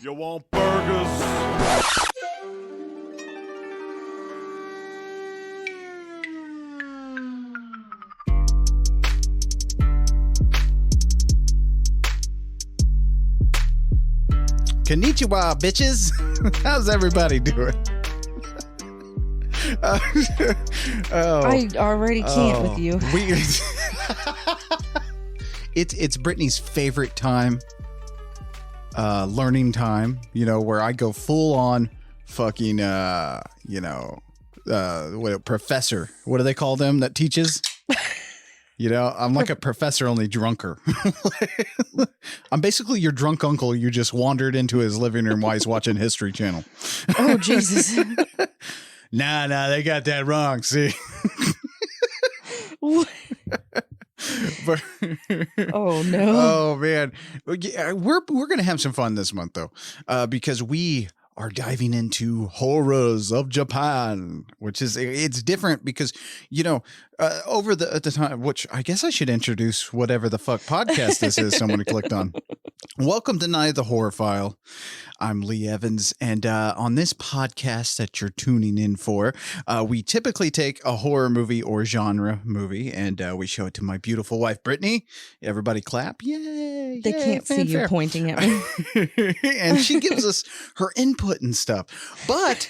You want burgers? Konnichiwa, bitches. How's everybody doing? I already can't with you. It's Brittany's favorite time, learning time, where I go full on fucking, professor. What do they call them that teaches? I'm like a professor, only drunker. I'm basically your drunk uncle. You just wandered into his living room while he's watching History Channel. Oh, Jesus. Nah, they got that wrong. See? But, oh, no. Oh, man. Yeah, we're going to have some fun this month, though, because we are diving into horrors of Japan, which is, it's different because, over at the time, which I guess I should introduce whatever the fuck podcast this is someone clicked on. Welcome to Night of the Horror File. I'm Lee Evans, and on this podcast that you're tuning in for, we typically take a horror movie or genre movie, and we show it to my beautiful wife, Brittany. Everybody clap. Yay. They can't see you pointing at me. And she gives us her input and stuff. But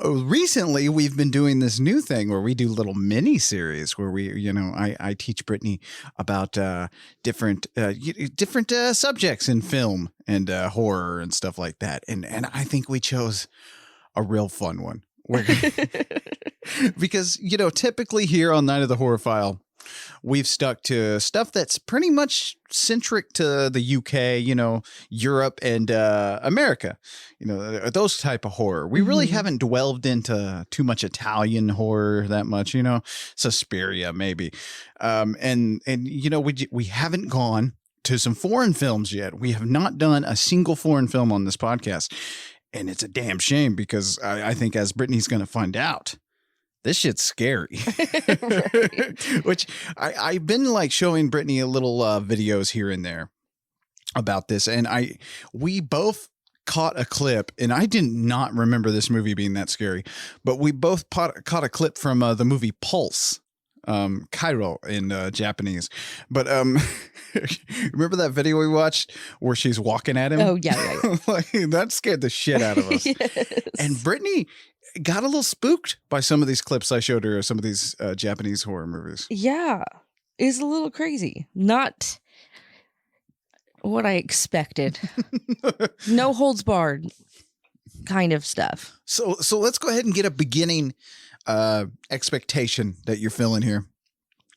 recently, we've been doing this new thing where we do little mini series where we, I teach Brittany about different subjects in film and horror and stuff like that. And I think we chose a real fun one. Because, typically here on Night of the Horror File, we've stuck to stuff that's pretty much centric to the UK, Europe and America, those type of horror. We really haven't delved into too much Italian horror that much, Suspiria maybe. We haven't gone to some foreign films yet. We have not done a single foreign film on this podcast. And it's a damn shame because I think, as Brittany's going to find out, this shit's scary. Right. Which I've been like showing Brittany a little videos here and there about this. And we both caught a clip, and I did not remember this movie being that scary, but we both caught a clip from the movie Pulse. Cairo in Japanese. But remember that video we watched where she's walking at him? Oh, yeah. Like, that scared the shit out of us. Yes. And Brittany got a little spooked by some of these clips I showed her of some of these Japanese horror movies. Yeah. It's a little crazy. Not what I expected. No holds barred kind of stuff. So let's go ahead and get a beginning expectation that you're feeling here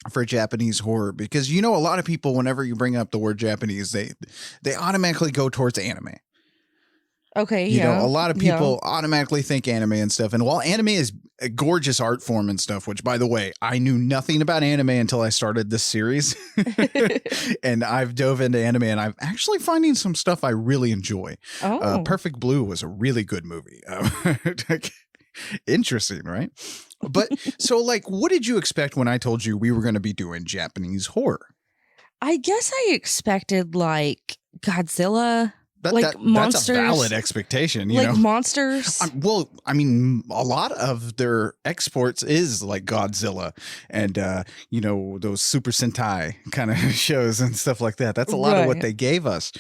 for Japanese horror, because a lot of people, whenever you bring up the word Japanese, they automatically go towards anime. Okay, a lot of people automatically think anime and stuff. And while anime is a gorgeous art form and stuff, which, by the way, I knew nothing about anime until I started this series. And I've dove into anime, and I'm actually finding some stuff I really enjoy. Oh. Perfect Blue was a really good movie. Interesting, right? But so, what did you expect when I told you we were going to be doing Japanese horror? I guess I expected Godzilla. Monsters. That's a valid expectation, monsters. A lot of their exports is like Godzilla and, those Super Sentai kind of shows and stuff like that. That's a lot of what they gave us.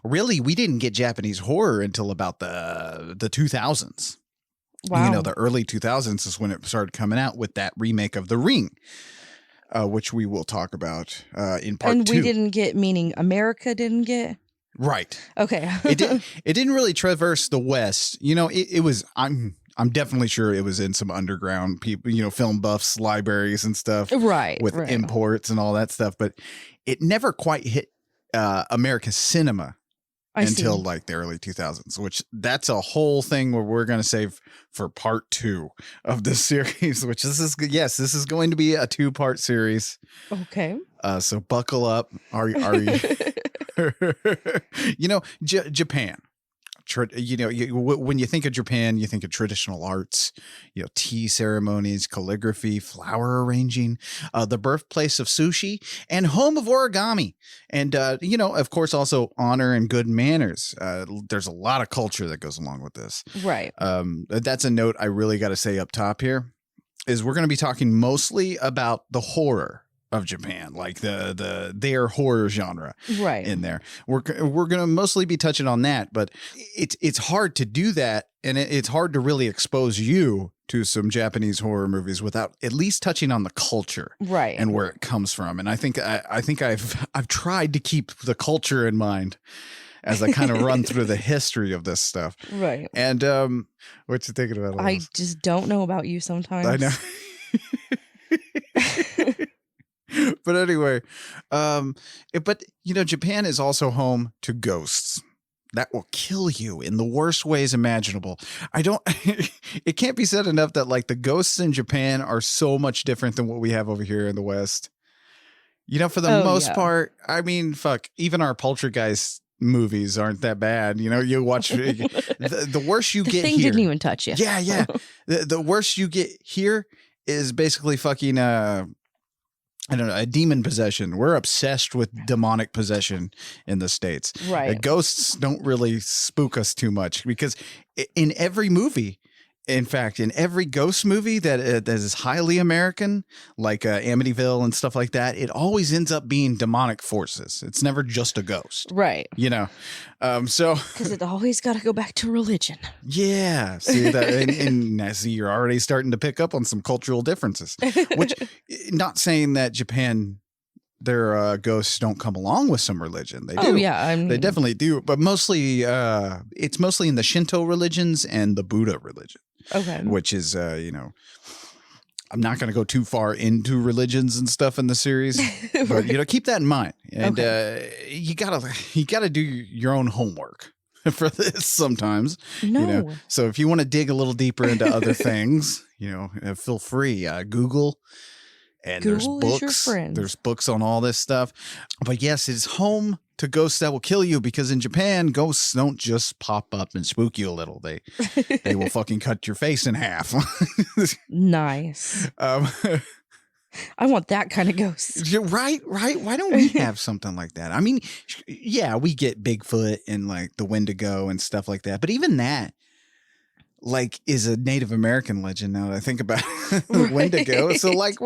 Really, we didn't get Japanese horror until about the 2000s. Wow. The early 2000s is when it started coming out with that remake of The Ring, which we will talk about in part 2. And we didn't get, meaning America didn't get? Right. Okay. It didn't really traverse the West. It was, I'm definitely sure it was in some underground people, film buffs, libraries and stuff. Right. With imports and all that stuff. But it never quite hit America's cinema until the early 2000s, which that's a whole thing where we're going to save for part 2 of this series, which this is going to be a 2-part series. Okay. So buckle up. Are you? Japan, when you think of Japan, you think of traditional arts, tea ceremonies, calligraphy, flower arranging, the birthplace of sushi, and home of origami. And, of course, also honor and good manners. There's a lot of culture that goes along with this. Right. That's a note I really got to say up top here is we're going to be talking mostly about the horror of Japan, like their horror genre, right, in there. We're going to mostly be touching on that, but it's hard to do that, and it's hard to really expose you to some Japanese horror movies without at least touching on the culture, right, and where it comes from. And I think I've tried to keep the culture in mind as I kind of run through the history of this stuff, right. And what you thinking about? I just don't know about you sometimes. I know. But anyway, Japan is also home to ghosts that will kill you in the worst ways imaginable. It can't be said enough that like the ghosts in Japan are so much different than what we have over here in the West. For the most part, I mean, fuck, even our Poltergeist movies aren't that bad. You watch the worst you get here. The thing didn't even touch you. Yeah. The worst you get here is basically fucking I don't know, a demon possession. We're obsessed with demonic possession in the States. Right. Ghosts don't really spook us too much because in every movie, in fact, in every ghost movie that is highly American, like Amityville and stuff like that, it always ends up being demonic forces. It's never just a ghost. Right. So because it always got to go back to religion. Yeah. See that, and see, you're already starting to pick up on some cultural differences. Which, not saying that Japan, their ghosts don't come along with some religion. They do. Oh yeah, they definitely do. But mostly, it's mostly in the Shinto religions and the Buddha religion. Okay. Which is, I'm not going to go too far into religions and stuff in the series, but keep that in mind. And you gotta do your own homework for this sometimes. No. So if you want to dig a little deeper into other things, feel free. Google. And Google there's is your books. friend. There's books on all this stuff. But yes, it's home to ghosts that will kill you because in Japan, ghosts don't just pop up and spook you a little. They will fucking cut your face in half. Nice. I want that kind of ghost. Right. Why don't we have something like that? I mean, yeah, we get Bigfoot and like the Wendigo and stuff like that. But even that, like, is a Native American legend now that I think about it. Right. Wendigo. So like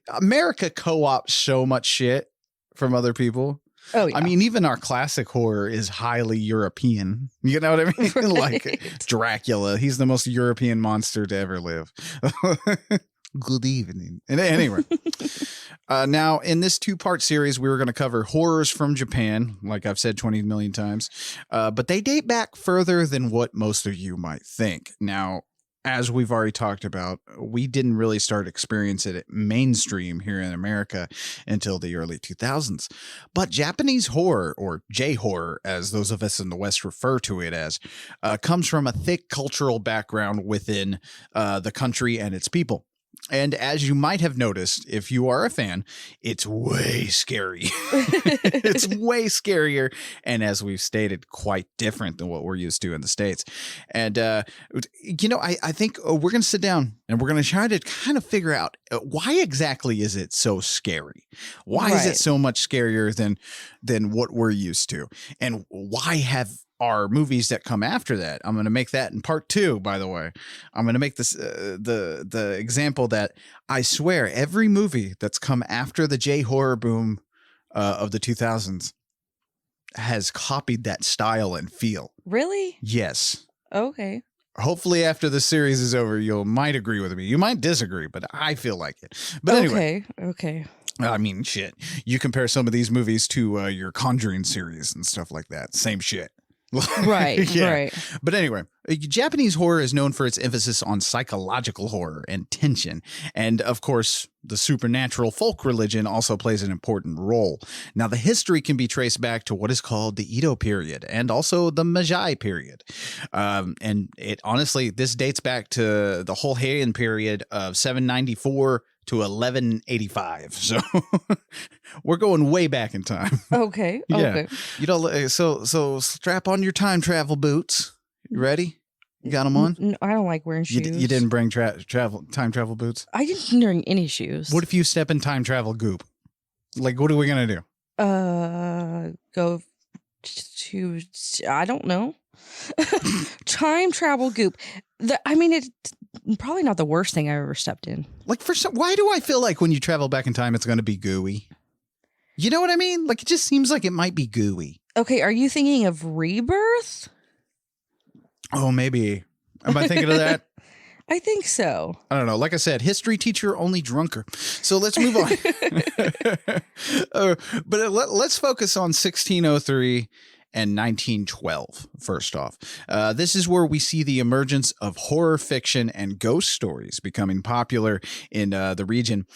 America co-ops so much shit from other people. Oh yeah. I mean, even our classic horror is highly European. You know what I mean? Right. Like Dracula. He's the most European monster to ever live. Good evening. And anyway, now in this 2-part series, we were going to cover horrors from Japan, like I've said 20 million times, but they date back further than what most of you might think. Now, as we've already talked about, we didn't really start experiencing it mainstream here in America until the early 2000s. But Japanese horror, or J-horror, as those of us in the West refer to it as, comes from a thick cultural background within the country and its people. And as you might have noticed, if you are a fan, it's way scary. It's way scarier. And as we've stated, quite different than what we're used to in the States. And, I think we're going to sit down and we're going to try to kind of figure out why exactly is it so scary? Why is it so much scarier than what we're used to? And why have are movies that come after that? I'm going to make that in part 2, by the way. I'm going to make this the example that I swear every movie that's come after the J-horror boom of the 2000s has copied that style and feel. Really? Yes. Okay. Hopefully after the series is over, you might agree with me. You might disagree, but I feel like it. But anyway. Okay. I mean, shit. You compare some of these movies to your Conjuring series and stuff like that. Same shit. Right, yeah. right. But anyway, Japanese horror is known for its emphasis on psychological horror and tension. And of course, the supernatural folk religion also plays an important role. Now, the history can be traced back to what is called the Edo period and also the Meiji period. And it honestly, this dates back to the whole Heian period of 794 to 1185. So we're going way back in time. Okay. Yeah. Okay. You know, so strap on your time travel boots. You ready? You got them on? I don't like wearing You, shoes. you didn't bring time travel boots? I didn't bring any shoes. What if you step in time travel goop? Like, what are we going to do? Go to, I don't know. Time travel goop. It's probably not the worst thing I ever stepped in. Like, why do I feel like when you travel back in time, it's going to be gooey? You know what I mean? Like, it just seems like it might be gooey. Okay, are you thinking of Rebirth? Oh, maybe. Am I thinking of that? I think so. I don't know. Like I said, history teacher, only drunker. So let's move on. But let's focus on 1603 and 1912, first off. This is where we see the emergence of horror fiction and ghost stories becoming popular in the region.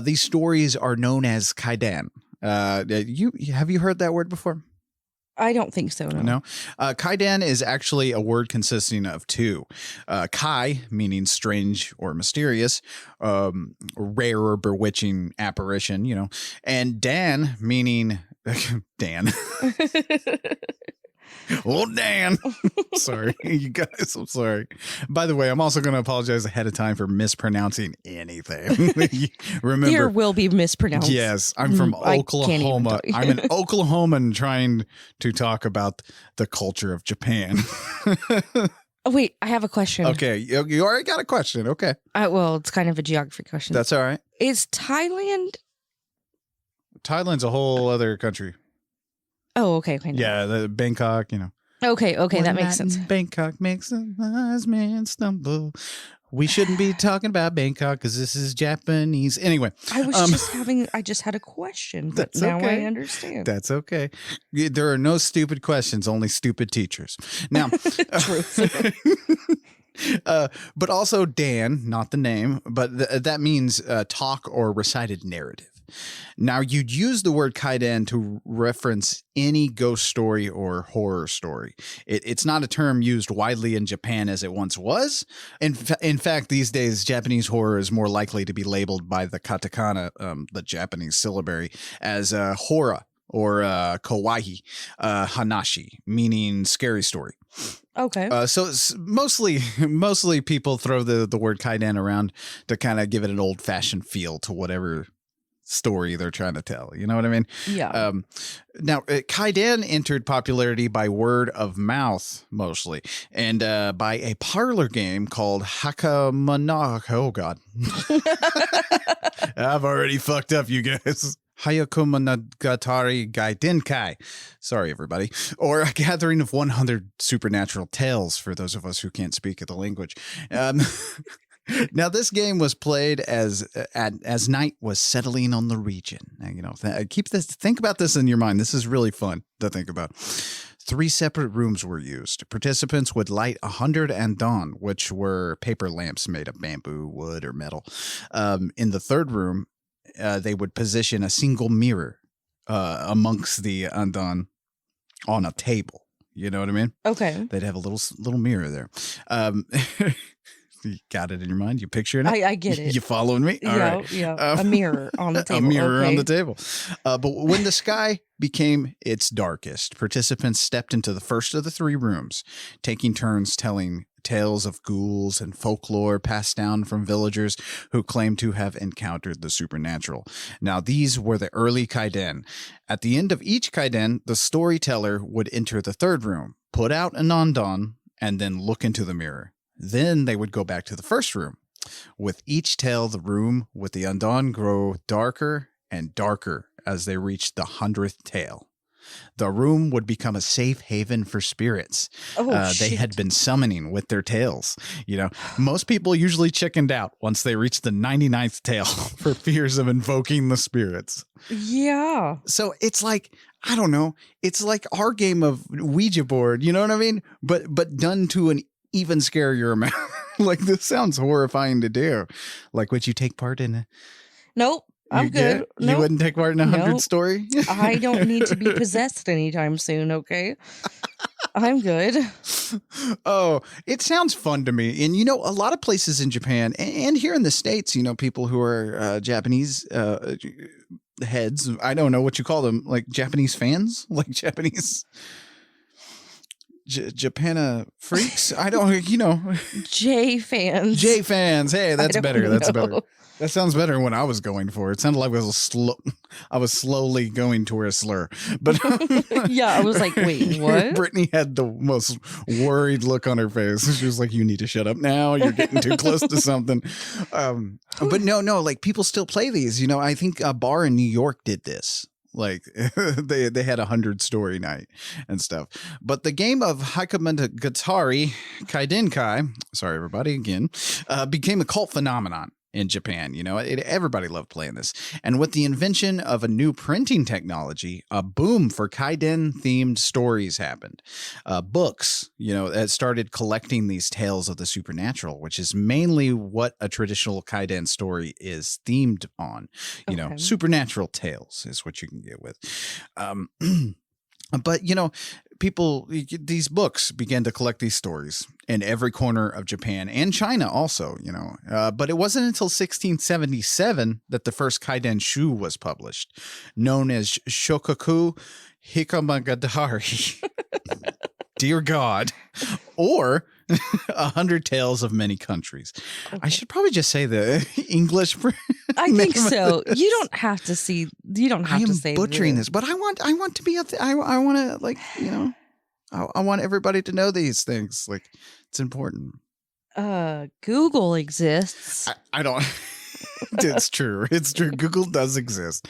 These stories are known as Kaidan. Have you heard that word before? I don't think so, no. No. Kaidan is actually a word consisting of two. Kai, meaning strange or mysterious, rare or bewitching apparition, you know, and Dan, meaning Dan. Oh, Dan. Sorry, you guys. I'm sorry. By the way, I'm also going to apologize ahead of time for mispronouncing anything. Remember, There will be mispronounced. yes, I'm from Oklahoma. I'm an Oklahoman trying to talk about the culture of Japan. Oh, wait, I have a question. Okay, you already got a question. Okay. Well, it's kind of a geography question. That's all right. Is Thailand... Thailand's a whole other country. Oh, okay. No. Yeah, the Bangkok, you know. Okay, One that makes night sense. in Bangkok makes a wise man stumble. We shouldn't be talking about Bangkok because this is Japanese. Anyway. I just had a question, but That's now okay. I understand. That's okay. There are no stupid questions, only stupid teachers. Now, but also Dan, not the name, but that means talk or recited narrative. Now, you'd use the word Kaidan to reference any ghost story or horror story. It's not a term used widely in Japan as it once was. In fact, these days, Japanese horror is more likely to be labeled by the katakana, the Japanese syllabary, as hora or kawaii hanashi, meaning scary story. Okay. So it's mostly people throw the word Kaidan around to kind of give it an old-fashioned feel to whatever story they're trying to tell. You know what I mean? Yeah. Now, Kaidan entered popularity by word of mouth mostly, and by a parlor game called Hakamana. Oh, God. I've already fucked up, you guys. Hayakumanagatari Gaidenkai. Sorry, everybody. Or a gathering of 100 supernatural tales for those of us who can't speak the language. Now, this game was played as night was settling on the region. Now, you know, think about this in your mind. This is really fun to think about. 3 separate rooms were used. Participants would light 100 andon, which were paper lamps made of bamboo, wood, or metal. In the third room, they would position a single mirror amongst the andon on a table. You know what I mean? Okay. They'd have a little mirror there. You got it in your mind? You picturing it? I get it. You following me? All right. Yeah. A mirror on the table. A mirror on Okay. the table. But when the sky became its darkest, participants stepped into the first of the 3 rooms, taking turns telling tales of ghouls and folklore passed down from villagers who claimed to have encountered the supernatural. Now, these were the early Kaidan. At the end of each Kaidan, the storyteller would enter the third room, put out an andon, and then look into the mirror. Then they would go back to the first room. With each tale, the room with the andon grow darker and darker as they reached the 100th tale. The room would become a safe haven for spirits they had been summoning with their tales. You know, most people usually chickened out once they reached the 99th tale for fears of invoking the spirits. Yeah. So it's like, I don't know, it's like our game of Ouija board, you know what I mean? But done to an even scarier amount. Like, this sounds horrifying to do. Like, would you take part in it? Nope. I'm good. You Nope. wouldn't take part in a 100 Nope. story? I don't need to be possessed anytime soon, okay? I'm good. Oh, it sounds fun to me. And, a lot of places in Japan and here in the States, people who are Japanese heads, I don't know what you call them, like Japanese fans, like Japanese Japana freaks. I don't, J fans. J fans. Hey, that's better. That's better. know. That sounds better than what I was going for. It sounded like I was slowly going toward a slur. But Yeah, I was like, wait, what? Brittany had the most worried look on her face. She was like, you need to shut up now. You're getting too close to something. But no, like people still play these. I think a bar in New York did this. Like they had 100 story night and stuff. But the game of Hikamonogatari Kaidan, sorry everybody again, became a cult phenomenon in Japan. Everybody loved playing this. And with the invention of a new printing technology, a boom for Kaidan themed stories happened. Books, that started collecting these tales of the supernatural, which is mainly what a traditional Kaidan story is themed on. Okay. Supernatural tales is what you can get with. But, these books began to collect these stories in every corner of Japan and China also, but it wasn't until 1677 that the first Kaidan Shu was published, known as Shokaku Hikamonogatari. Dear God. Or 100 Tales of Many Countries. Okay. I should probably just say the English. I think so. You don't have to see. You don't have to say. I am butchering this, but I want to be. I want to I want everybody to know these things. Like it's important. Google exists. I don't. It's true. It's true. Google does exist.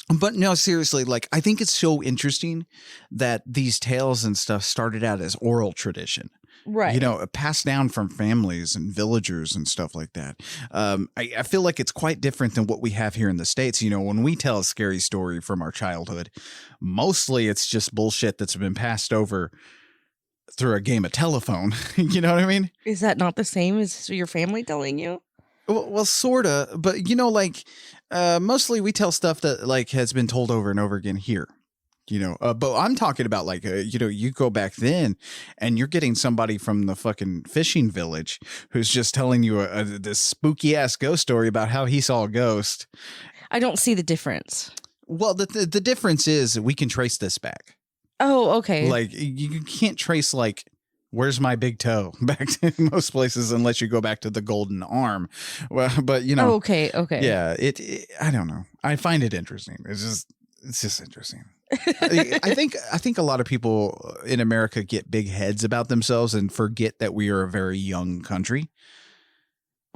But no, seriously, like I think it's so interesting that these tales and stuff started out as oral tradition. Right. Passed down from families and villagers and stuff like that. I feel like it's quite different than what we have here in the States. When we tell a scary story from our childhood, mostly it's just bullshit that's been passed over through a game of telephone. You know what I mean? Is that not the same as your family telling you? Well, sort of. But, mostly we tell stuff that like has been told over and over again here. But I'm talking about like, you go back then and you're getting somebody from the fucking fishing village who's just telling you this spooky ass ghost story about how he saw a ghost. I don't see the difference. Well, the difference is we can trace this back. Oh, okay. Like you can't trace like, where's my big toe back to most places unless you go back to the golden arm. Well, but Oh, okay. yeah, I don't know. I find it interesting. It's just interesting. I think a lot of people in America get big heads about themselves and forget that we are a very young country.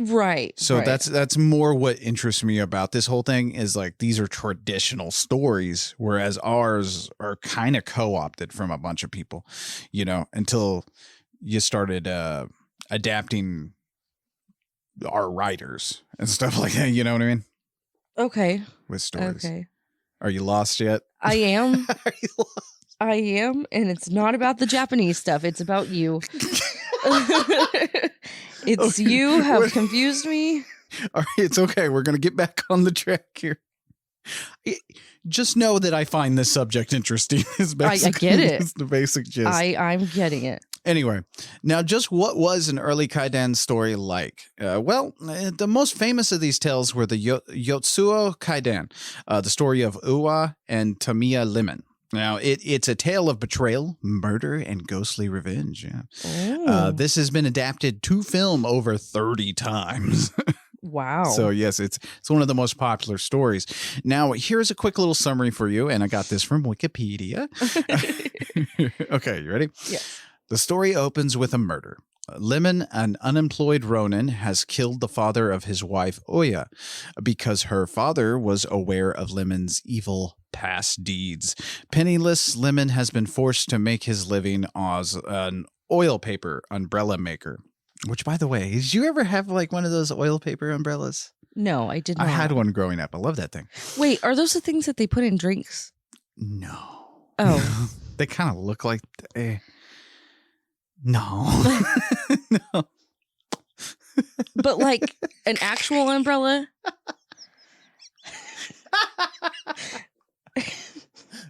Right. So right. that's more what interests me about this whole thing is like these are traditional stories, whereas ours are kind of co-opted from a bunch of people, until you started adapting our writers and stuff like that. You know what I mean? Okay. With stories. Okay. Are you lost yet? I am. Are you lost? I am, and it's not about the Japanese stuff. It's about you. It's you have confused me. All right, it's okay. We're going to get back on the track here. Just know that I find this subject interesting. I get it. It's the basic gist. I'm getting it. Anyway, now just what was an early Kaidan story like? The most famous of these tales were the Yotsuo Kaidan, the story of Uwa and Tamiya Lemon. Now, it's a tale of betrayal, murder, and ghostly revenge. Yeah. This has been adapted to film over 30 times. Wow. So, yes, it's one of the most popular stories. Now, here's a quick little summary for you, and I got this from Wikipedia. Okay, you ready? Yes. The story opens with a murder. Lemon, an unemployed Ronin, has killed the father of his wife, Oya, because her father was aware of Lemon's evil past deeds. Penniless, Lemon has been forced to make his living as an oil paper umbrella maker. Which, by the way, did you ever have like one of those oil paper umbrellas? No, I did not. I had one growing up. I love that thing. Wait, are those the things that they put in drinks? No. Oh. They kind of look like... No. No. But like an actual umbrella?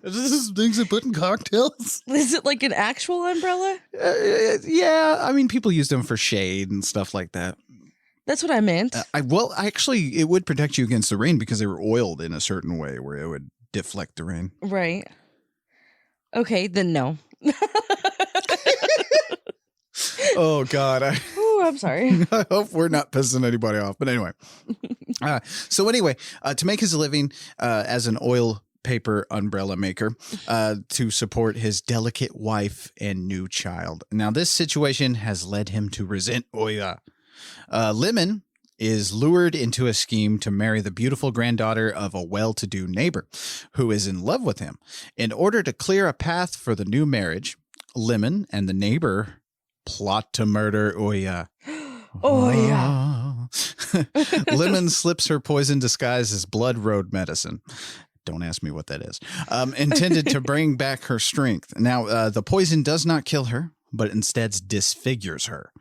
This is things they put in cocktails. Is it like an actual umbrella? Yeah, I mean, people use them for shade and stuff like that. That's what I meant. Actually, it would protect you against the rain because they were oiled in a certain way where it would deflect the rain. Right. Okay, then no. Oh, God. Oh, I'm sorry. I hope we're not pissing anybody off. But anyway. To make his living as an oil paper umbrella maker to support his delicate wife and new child. Now, this situation has led him to resent Oya. Lemon is lured into a scheme to marry the beautiful granddaughter of a well-to-do neighbor who is in love with him. In order to clear a path for the new marriage, Lemon and the neighbor plot to murder Oya. Oh, yeah. Lemon slips her poison disguised as blood road medicine. Don't ask me what that is. Intended to bring back her strength. Now, the poison does not kill her, but instead disfigures her.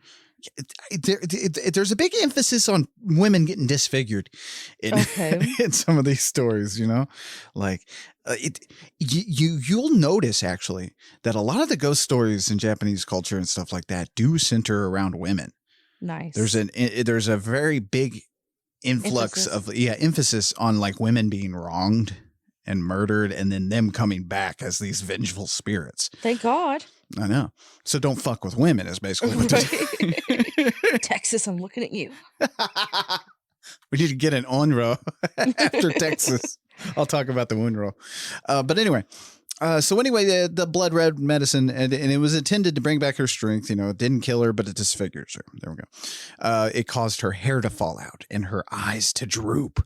There's a big emphasis on women getting disfigured in some of these stories, you know, like you'll notice actually that a lot of the ghost stories in Japanese culture and stuff like that do center around women. Nice. There's a very big emphasis on like women being wronged and murdered and then them coming back as these vengeful spirits. Thank God. I know. So don't fuck with women is basically what Texas, I'm looking at you. We need to get an Onro after Texas. I'll talk about the Onro. But anyway, the blood red medicine, and it was intended to bring back her strength. You know, it didn't kill her, but it disfigures her. There we go. It caused her hair to fall out and her eyes to droop.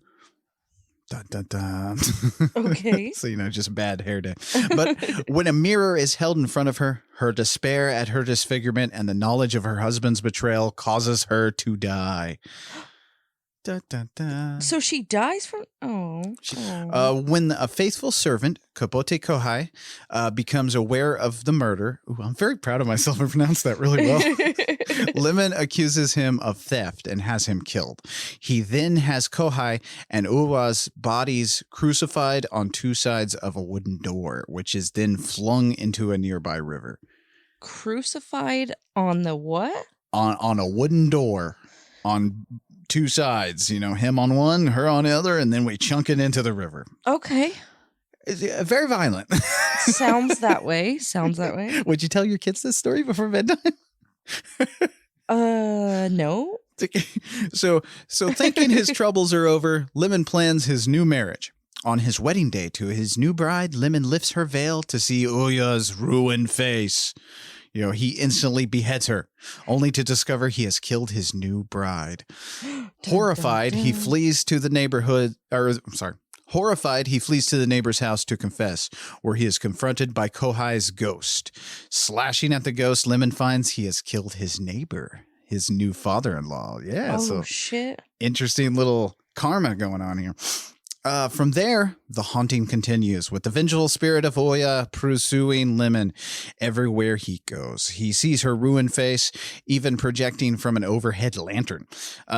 Dun, dun, dun. Okay. So, you know, just bad hair day. But when a mirror is held in front of her, her despair at her disfigurement and the knowledge of her husband's betrayal causes her to die. Dun, dun, dun. So she dies from... When a faithful servant, Kapote Kohai, becomes aware of the murder... Ooh, I'm very proud of myself. I pronounced that really well. Lemon accuses him of theft and has him killed. He then has Kohai and Uwa's bodies crucified on two sides of a wooden door, which is then flung into a nearby river. Crucified on the what? On a wooden door on two sides, you know, him on one, her on the other, and then we chunk it into the river. Okay. It's very violent. Sounds that way. Would you tell your kids this story before bedtime? No. So thinking his troubles are over, Lemon plans his new marriage. On his wedding day to his new bride, Lemon lifts her veil to see Oya's ruined face. You know, he instantly beheads her, only to discover he has killed his new bride. Horrified, he flees to the neighbor's house to confess, where he is confronted by Kohai's ghost. Slashing at the ghost, Lemon finds he has killed his neighbor, his new father-in-law. Yeah, shit. Interesting little karma going on here. From there, the haunting continues with the vengeful spirit of Oya pursuing Lemon everywhere he goes. He sees her ruined face, even projecting from an overhead lantern.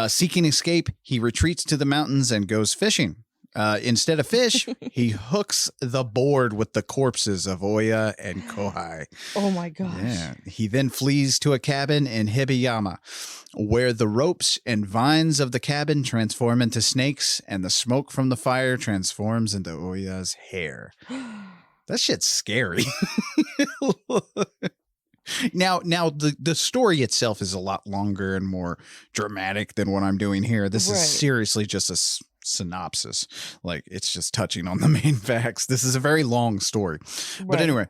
Seeking escape, he retreats to the mountains and goes fishing. Instead of fish, he hooks the board with the corpses of Oya and Kohai. Oh my gosh. Yeah. He then flees to a cabin in Hibiyama, where the ropes and vines of the cabin transform into snakes and the smoke from the fire transforms into Oya's hair. That shit's scary. Now the story itself is a lot longer and more dramatic than what I'm doing here. This is seriously just a synopsis. Like, it's just touching on the main facts. This is a very long story. But anyway,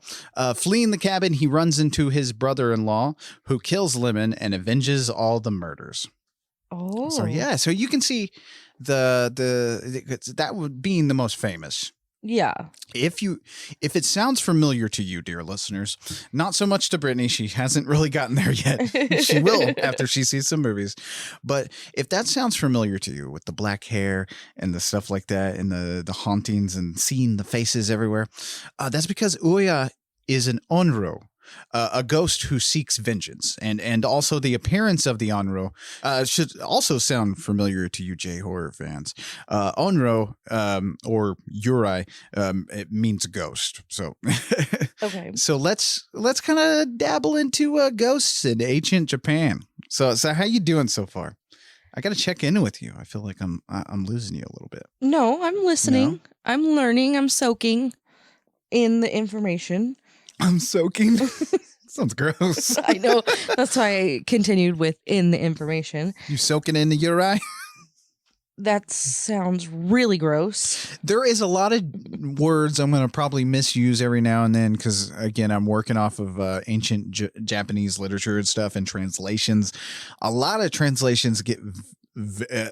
fleeing the cabin, he runs into his brother-in-law, who kills Lemon and avenges all the murders. Oh. So yeah, so you can see that would being the most famous. Yeah. If it sounds familiar to you, dear listeners, not so much to Brittany, she hasn't really gotten there yet. She will after she sees some movies. But if that sounds familiar to you with the black hair and the stuff like that and the hauntings and seeing the faces everywhere, that's because Oya is an onro, a ghost who seeks vengeance, and also the appearance of the Onro should also sound familiar to you J horror fans. Onro or Yurai it means ghost. So Okay. so let's kind of dabble into ghosts in ancient Japan. So how you doing so far? I got to check in with you. I feel like I'm losing you a little bit. No, I'm listening. No? I'm learning. I'm soaking in the information. I'm soaking. Sounds gross. I know. That's why I continued with in the information. You soaking in the Yurai? That sounds really gross. There is a lot of words I'm going to probably misuse every now and then because, again, I'm working off of ancient Japanese literature and stuff and translations. A lot of translations get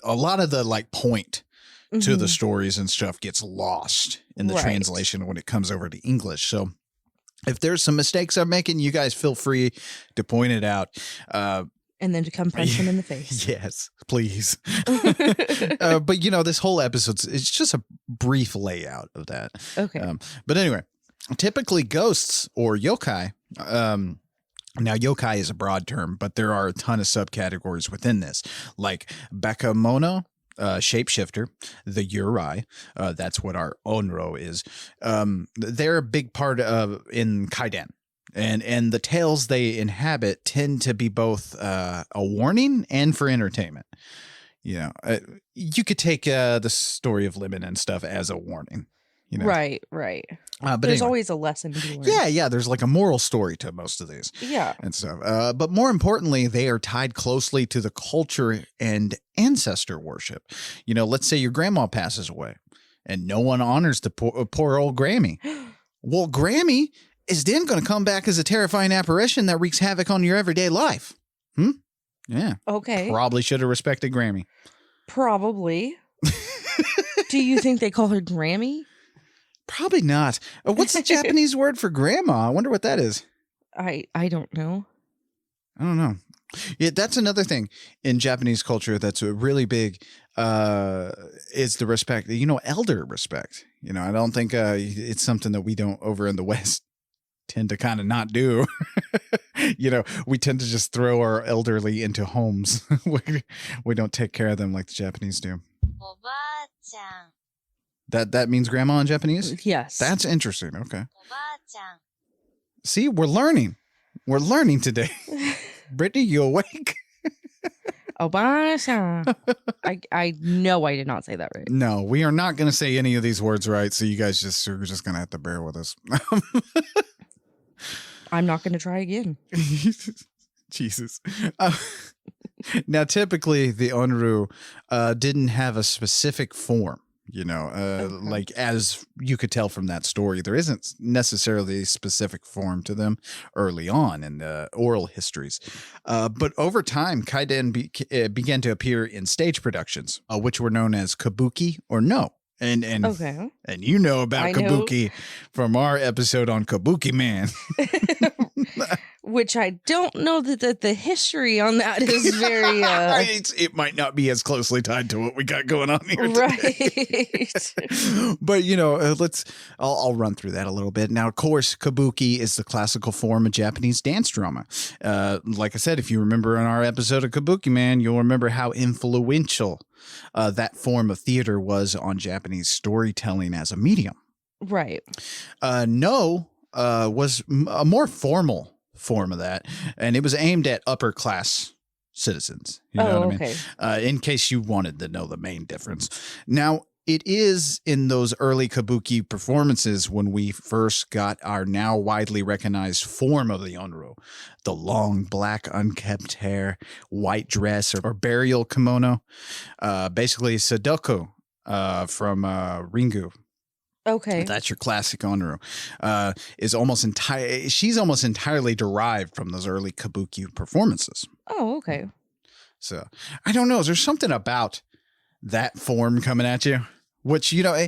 a lot of the like point to the stories and stuff gets lost in the translation when it comes over to English. So if there's some mistakes I'm making, you guys feel free to point it out. And then to come punch him in the face. Yes, please. But, you know, this whole episode, it's just a brief layout of that. Okay. But anyway, typically ghosts or yokai, now yokai is a broad term, but there are a ton of subcategories within this, like bakemono, shapeshifter, the Yurai, that's what our Onro is. They're a big part of in Kaidan. And the tales they inhabit tend to be both a warning and for entertainment. You know, you could take the story of Lemon and stuff as a warning. You know? Right. But There's anyway. always a lesson to be learned. Yeah. There's like a moral story to most of these. Yeah. And stuff. But more importantly, they are tied closely to the culture and ancestor worship. You know, let's say your grandma passes away and no one honors the poor old Grammy. Well, Grammy is then going to come back as a terrifying apparition that wreaks havoc on your everyday life. Yeah. Okay. Probably should have respected Grammy. Probably. Do you think they call her Grammy? Probably not. What's the Japanese word for grandma? I wonder what that is. I don't know. I don't know. Yeah, that's another thing in Japanese culture that's a really big is the respect, you know, elder respect. You know, I don't think it's something that we don't over in the West tend to kind of not do. You know, we tend to just throw our elderly into homes. We don't take care of them like the Japanese do. That means grandma in Japanese? Yes. That's interesting. Okay. See, we're learning. We're learning today. Brittany, you awake? Obama. I know I did not say that right. No, we are not going to say any of these words right. So you guys are just going to have to bear with us. I'm not going to try again. Jesus. Now, typically, the Onru didn't have a specific form. You know, like as you could tell from that story, there isn't necessarily a specific form to them early on in the oral histories. But over time, Kaidan began to appear in stage productions, which were known as kabuki or no. And Okay. and you know about I know. kabuki from our episode on Kabuki Man. Which I don't know that the history on that is very It might not be as closely tied to what we got going on here today. right. But, you know, I'll run through that a little bit. Now, of course, kabuki is the classical form of Japanese dance drama. Like I said, if you remember in our episode of Kabuki Man, you'll remember how influential that form of theater was on Japanese storytelling as a medium. Right. No was a more formal form of that, and it was aimed at upper class citizens. You know what okay. I mean? In case you wanted to know the main difference. Now, it is in those early kabuki performances when we first got our now widely recognized form of the onru, the long black unkempt hair, white dress, or burial kimono. Basically, Sadako from Ringu. Okay. That's your classic onru. She's almost entirely derived from those early kabuki performances. Oh, okay. So I don't know. Is there something about that form coming at you? Which, you know,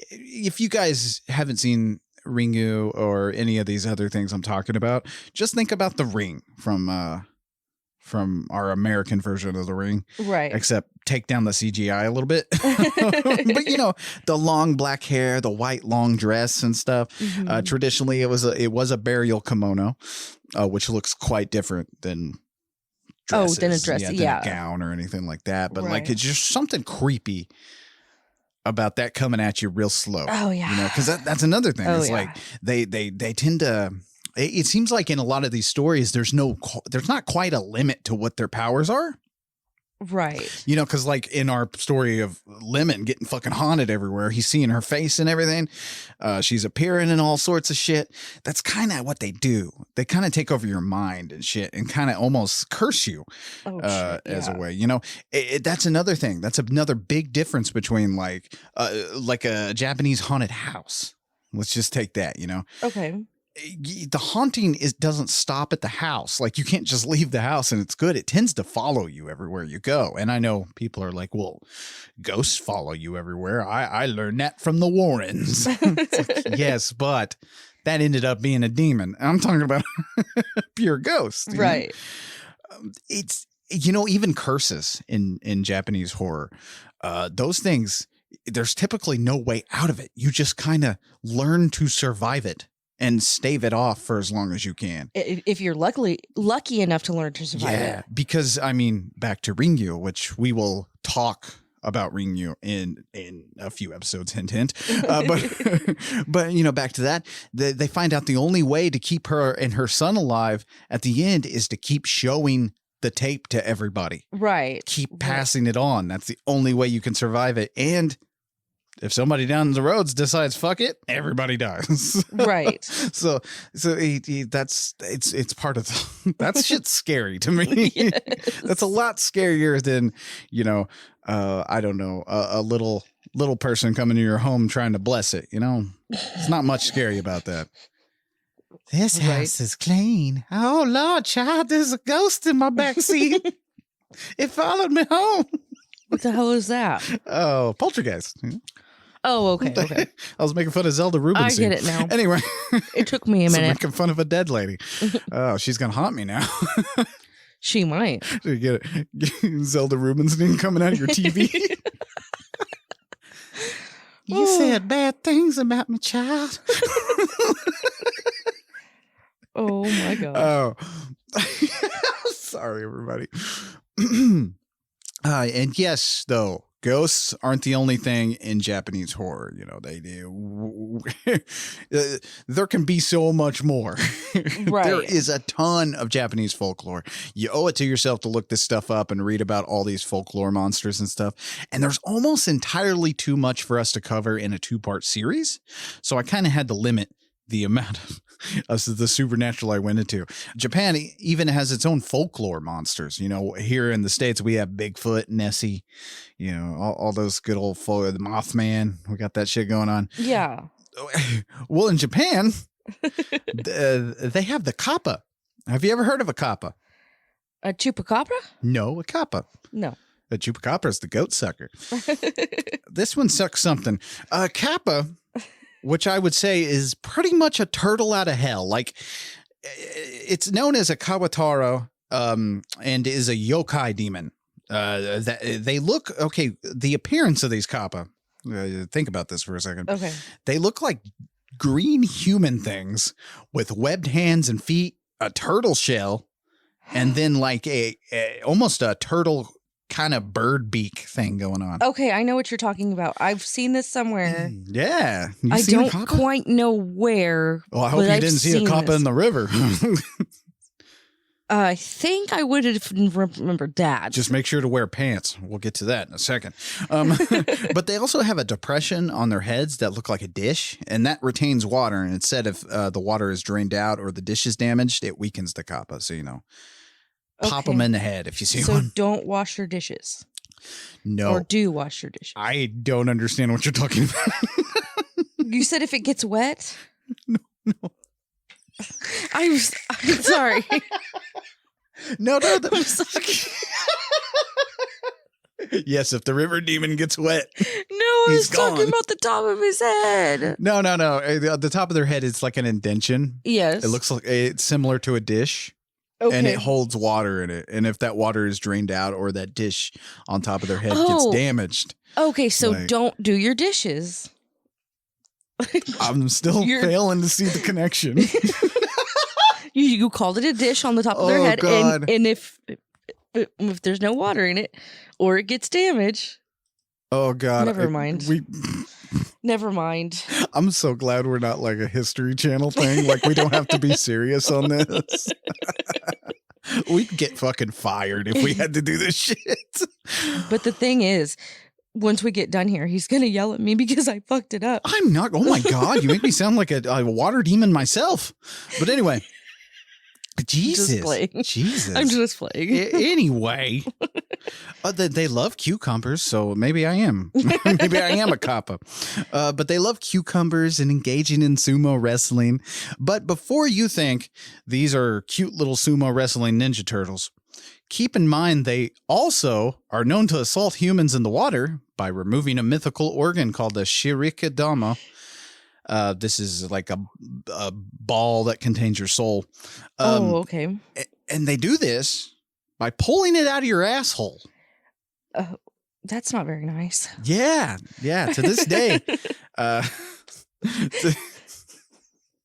if you guys haven't seen Ringu or any of these other things I'm talking about, just think about the ring from from our American version of The Ring. Right. Except take down the CGI a little bit. But, you know, the long black hair, the white long dress and stuff. Mhm. Traditionally, it was a burial kimono, which looks quite different than dresses. Than a dress, than yeah. a gown or anything like that. But like, Right. it's just something creepy about that coming at you real slow. Oh, yeah. You know, because that's another thing. Oh, It's yeah. like they tend to. It seems like in a lot of these stories, there's not quite a limit to what their powers are. Right. You know, because like in our story of Lemon getting fucking haunted everywhere, he's seeing her face and everything. She's appearing in all sorts of shit. That's kind of what they do. They kind of take over your mind and shit and kind of almost curse you as a way. You know, that's another thing. That's another big difference between like a Japanese haunted house. Let's just take that, you know. Okay. The haunting doesn't stop at the house. Like you can't just leave the house and it's good. It tends to follow you everywhere you go. And I know people are like, well, ghosts follow you everywhere. I learned that from the Warrens. It's like, yes, but that ended up being a demon. I'm talking about pure ghost. Right. It's, you know, even curses in Japanese horror, those things, there's typically no way out of it. You just kind of learn to survive it and stave it off for as long as you can. If you're lucky enough to learn to survive it. Because I mean, back to Ringyu, which we will talk about Ringyu in a few episodes, hint, hint. But you know, back to that, they find out the only way to keep her and her son alive at the end is to keep showing the tape to everybody. Right. Keep passing it on. That's the only way you can survive it. And if somebody down the roads decides fuck it, everybody dies. Right. So it's part of that shit's scary to me. Yes. That's a lot scarier than, you know, I don't know, a little person coming to your home trying to bless it, you know. It's not much scary about that. This house is clean. Oh Lord, child, there's a ghost in my backseat. It followed me home. What the hell is that? Oh, poltergeist. Oh, okay. Okay. I was making fun of Zelda Rubinstein. I get it now. Anyway. It took me a minute. Making fun of a dead lady. Oh, she's going to haunt me now. She might. You get it. Zelda Rubinstein coming out of your TV. You said bad things about my child. Oh, my God. Oh. Sorry, everybody. And yes, though, ghosts aren't the only thing in Japanese horror. You know, they do. There can be so much more. Right. There is a ton of Japanese folklore. You owe it to yourself to look this stuff up and read about all these folklore monsters and stuff. And there's almost entirely too much for us to cover in a 2-part series. So I kind of had to limit the amount of the supernatural I went into. Japan even has its own folklore monsters. You know, here in the States, we have Bigfoot, Nessie, you know, all those good old folk, the Mothman. We got that shit going on. Yeah. Well, in Japan, they have the kappa. Have you ever heard of a kappa? A chupacabra? No, a kappa. No. A chupacabra is the goat sucker. This one sucks something. A kappa, which I would say is pretty much a turtle out of hell. Like, it's known as a Kawataro, and is a yokai demon. They look, okay, the appearance of these kappa, think about this for a second. Okay. They look like green human things with webbed hands and feet, a turtle shell, and then like almost a turtle kind of bird beak thing going on. Okay, I know what you're talking about. I've seen this somewhere. Yeah. I don't quite know where. Well, I hope you didn't see a kappa in the river. I think I would have remembered that. Just make sure to wear pants. We'll get to that in a second. But they also have a depression on their heads that look like a dish, and that retains water. And it said if the water is drained out or the dish is damaged, it weakens the kappa. So, you know, pop them in the head if you see one. So don't wash your dishes. No. Or do wash your dishes. I don't understand what you're talking about. You said if it gets wet? No. I'm sorry. No. I'm sorry. Yes, if the river demon gets wet. No, I was talking gone. about the top of his head. No. The top of their head is like an indention. Yes. It looks like it's similar to a dish. and it holds water in it. And if that water is drained out or that dish on top of their head gets damaged. Okay, so like, don't do your dishes. I'm still failing to see the connection. You called it a dish on the top of their head, and if there's no water in it or it gets damaged. Oh God! Never mind. Never mind. I'm so glad we're not like a History Channel thing. Like we don't have to be serious on this. We'd get fucking fired if we had to do this shit. But the thing is, once we get done here, he's going to yell at me because I fucked it up. I'm not. Oh my God. You make me sound like a water demon myself. But anyway. Jesus. Jesus. I'm just playing. Anyway. They love cucumbers, so maybe I am. Maybe I am a kappa. But they love cucumbers and engaging in sumo wrestling. But before you think these are cute little sumo wrestling Ninja Turtles, keep in mind they also are known to assault humans in the water by removing a mythical organ called the shirikadama. This is like a ball that contains your soul. Okay. And they do this by pulling it out of your asshole. That's not very nice. Yeah. To this day,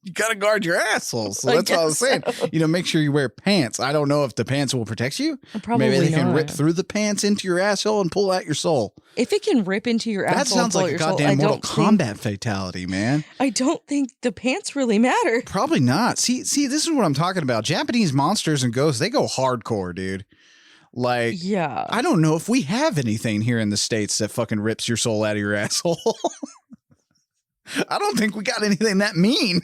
you got to guard your asshole. So that's what I was saying. So. Make sure you wear pants. I don't know if the pants will protect you. Probably Maybe they not. can rip through the pants into your asshole and pull out your soul. If it can rip into your asshole, that sounds like a goddamn Mortal Kombat fatality, man. I don't think the pants really matter. Probably not. See, this is what I'm talking about. Japanese monsters and ghosts, they go hardcore, dude. Like, yeah. I don't know if we have anything here in the States that fucking rips your soul out of your asshole. I don't think we got anything that mean.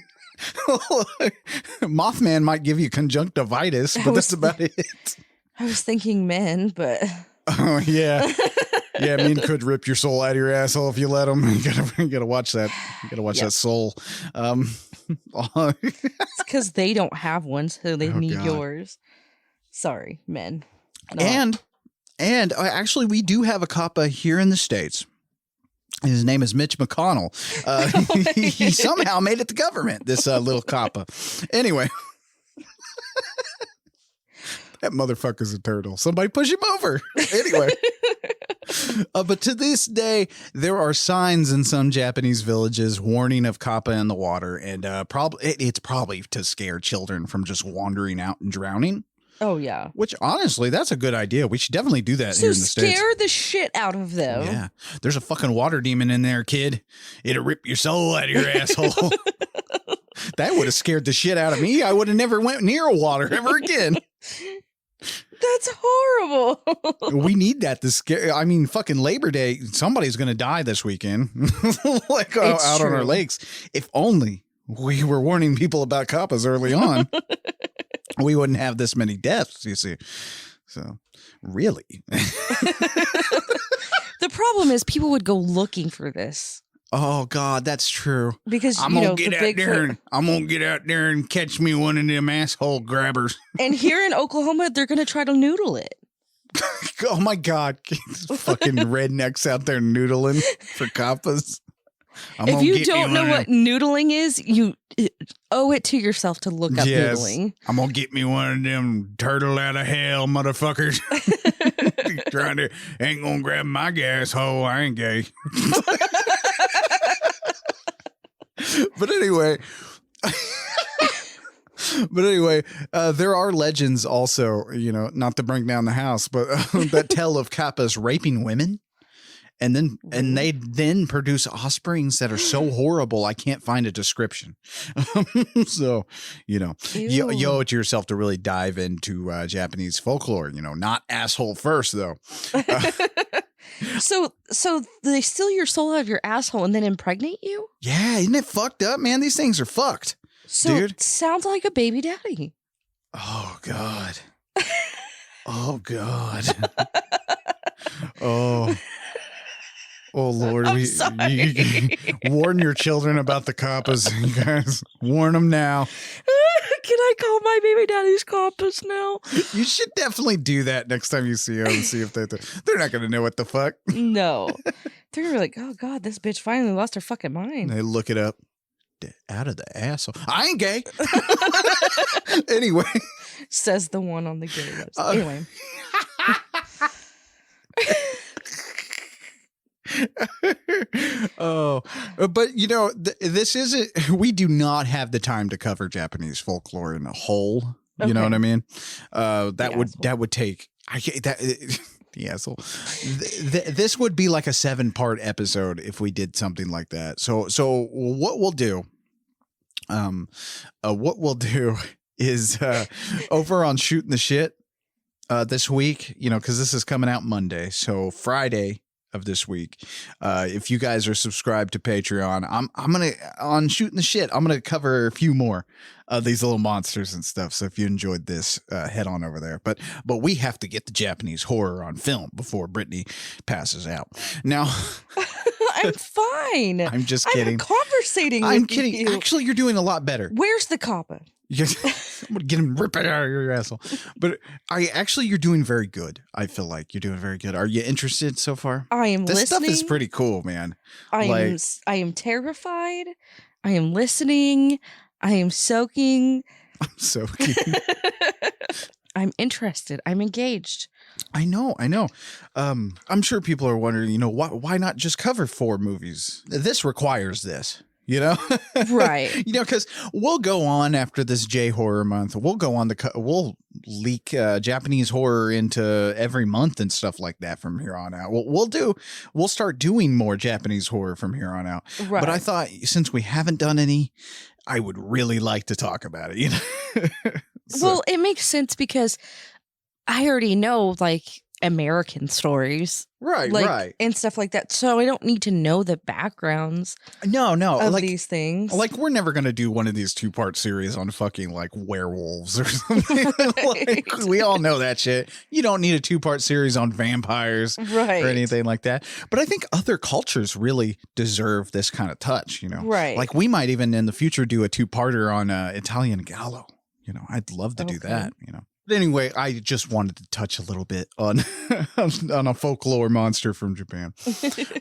Mothman might give you conjunctivitis, but that's about it. I was thinking men, but oh yeah, men could rip your soul out of your asshole if you let them. You gotta watch that. You gotta watch that soul. It's because they don't have one, so they need yours. Sorry, men. No. And actually, we do have a kappa here in the States. His name is Mitch McConnell. He somehow made it to government, this little kappa. Anyway. That motherfucker's a turtle. Somebody push him over. Anyway. But to this day, there are signs in some Japanese villages warning of kappa in the water. And it's probably to scare children from just wandering out and drowning. Oh, yeah. Which, honestly, that's a good idea. We should definitely do that here in the States. Scare the shit out of them. Yeah. There's a fucking water demon in there, kid. It'll rip your soul out of your asshole. That would have scared the shit out of me. I would have never went near a water ever again. That's horrible. We need that to scare. I mean, fucking Labor Day, somebody's going to die this weekend. Like out on our lakes. If only we were warning people about kappas early on. We wouldn't have this many deaths, you see. So, really. The problem is people would go looking for this. Oh, God, that's true. Because, I'm going to get out there and catch me one of them asshole grabbers. And here in Oklahoma, they're going to try to noodle it. Oh, my God. Fucking rednecks out there noodling for kappas. If you don't know what noodling is, you owe it to yourself to look up noodling. I'm going to get me one of them turtle out of hell motherfuckers. Ain't going to grab my gas hole. I ain't gay. But anyway, there are legends also, not to bring down the house, but that tell of kappas raping women. And they then produce offsprings that are so horrible I can't find a description. So, you owe it to yourself to really dive into Japanese folklore. Not asshole first though. So they steal your soul out of your asshole and then impregnate you? Yeah, isn't it fucked up, man? These things are fucked. So dude. It sounds like a baby daddy. Oh God. Oh God. Oh. Oh, Lord, you warn your children about the kappas. You guys, warn them now. Can I call my baby daddy's kappas now? You should definitely do that next time you see them and see if they're not going to know what the fuck. No. They're going to be like, oh, God, this bitch finally lost her fucking mind. They look it up. out of the asshole. I ain't gay. Anyway. Says the one on the gay list. Anyway. Oh, but you know, this isn't, we do not have the time to cover Japanese folklore in a whole, you know what I mean? That would take, the asshole. This would be like a 7-part episode if we did something like that. So what we'll do, is, over on Shooting the Shit, this week, you know, cause this is coming out Monday. So Friday of this week, if you guys are subscribed to Patreon, I'm gonna, on Shooting the Shit, I'm gonna cover a few more of these little monsters and stuff. So if you enjoyed this, head on over there. But we have to get the Japanese horror on film before Brittany passes out. Now, I'm fine. I'm just kidding. I'm conversating with I'm kidding. you. Actually, you're doing a lot better. Where's the kappa? I'm gonna get him, rip it out of your asshole. But you're doing very good. I feel like you're doing very good. Are you interested so far? I am this listening. This stuff is pretty cool, man. I am terrified. I am listening. I am soaking. I'm soaking. I'm interested. I'm engaged. I know. I'm sure people are wondering, you know, why not just cover 4 movies? This requires this. You know, right? You know, because we'll go on after this J Horror Month. We'll go on we'll leak Japanese horror into every month and stuff like that from here on out. We'll start doing more Japanese horror from here on out. Right. But I thought since we haven't done any, I would really like to talk about it. You know, well, it makes sense because I already know like American stories. Right. And stuff like that. So I don't need to know the backgrounds No. of like, these things. Like, we're never going to do one of these 2-part series on fucking, like, werewolves or something. Like, we all know that shit. You don't need a 2-part series on vampires or anything like that. But I think other cultures really deserve this kind of touch, you know? Right. Like, we might even in the future do a 2-parter on Italian Gallo. You know, I'd love to do that, you know? But anyway, I just wanted to touch a little bit on on a folklore monster from Japan.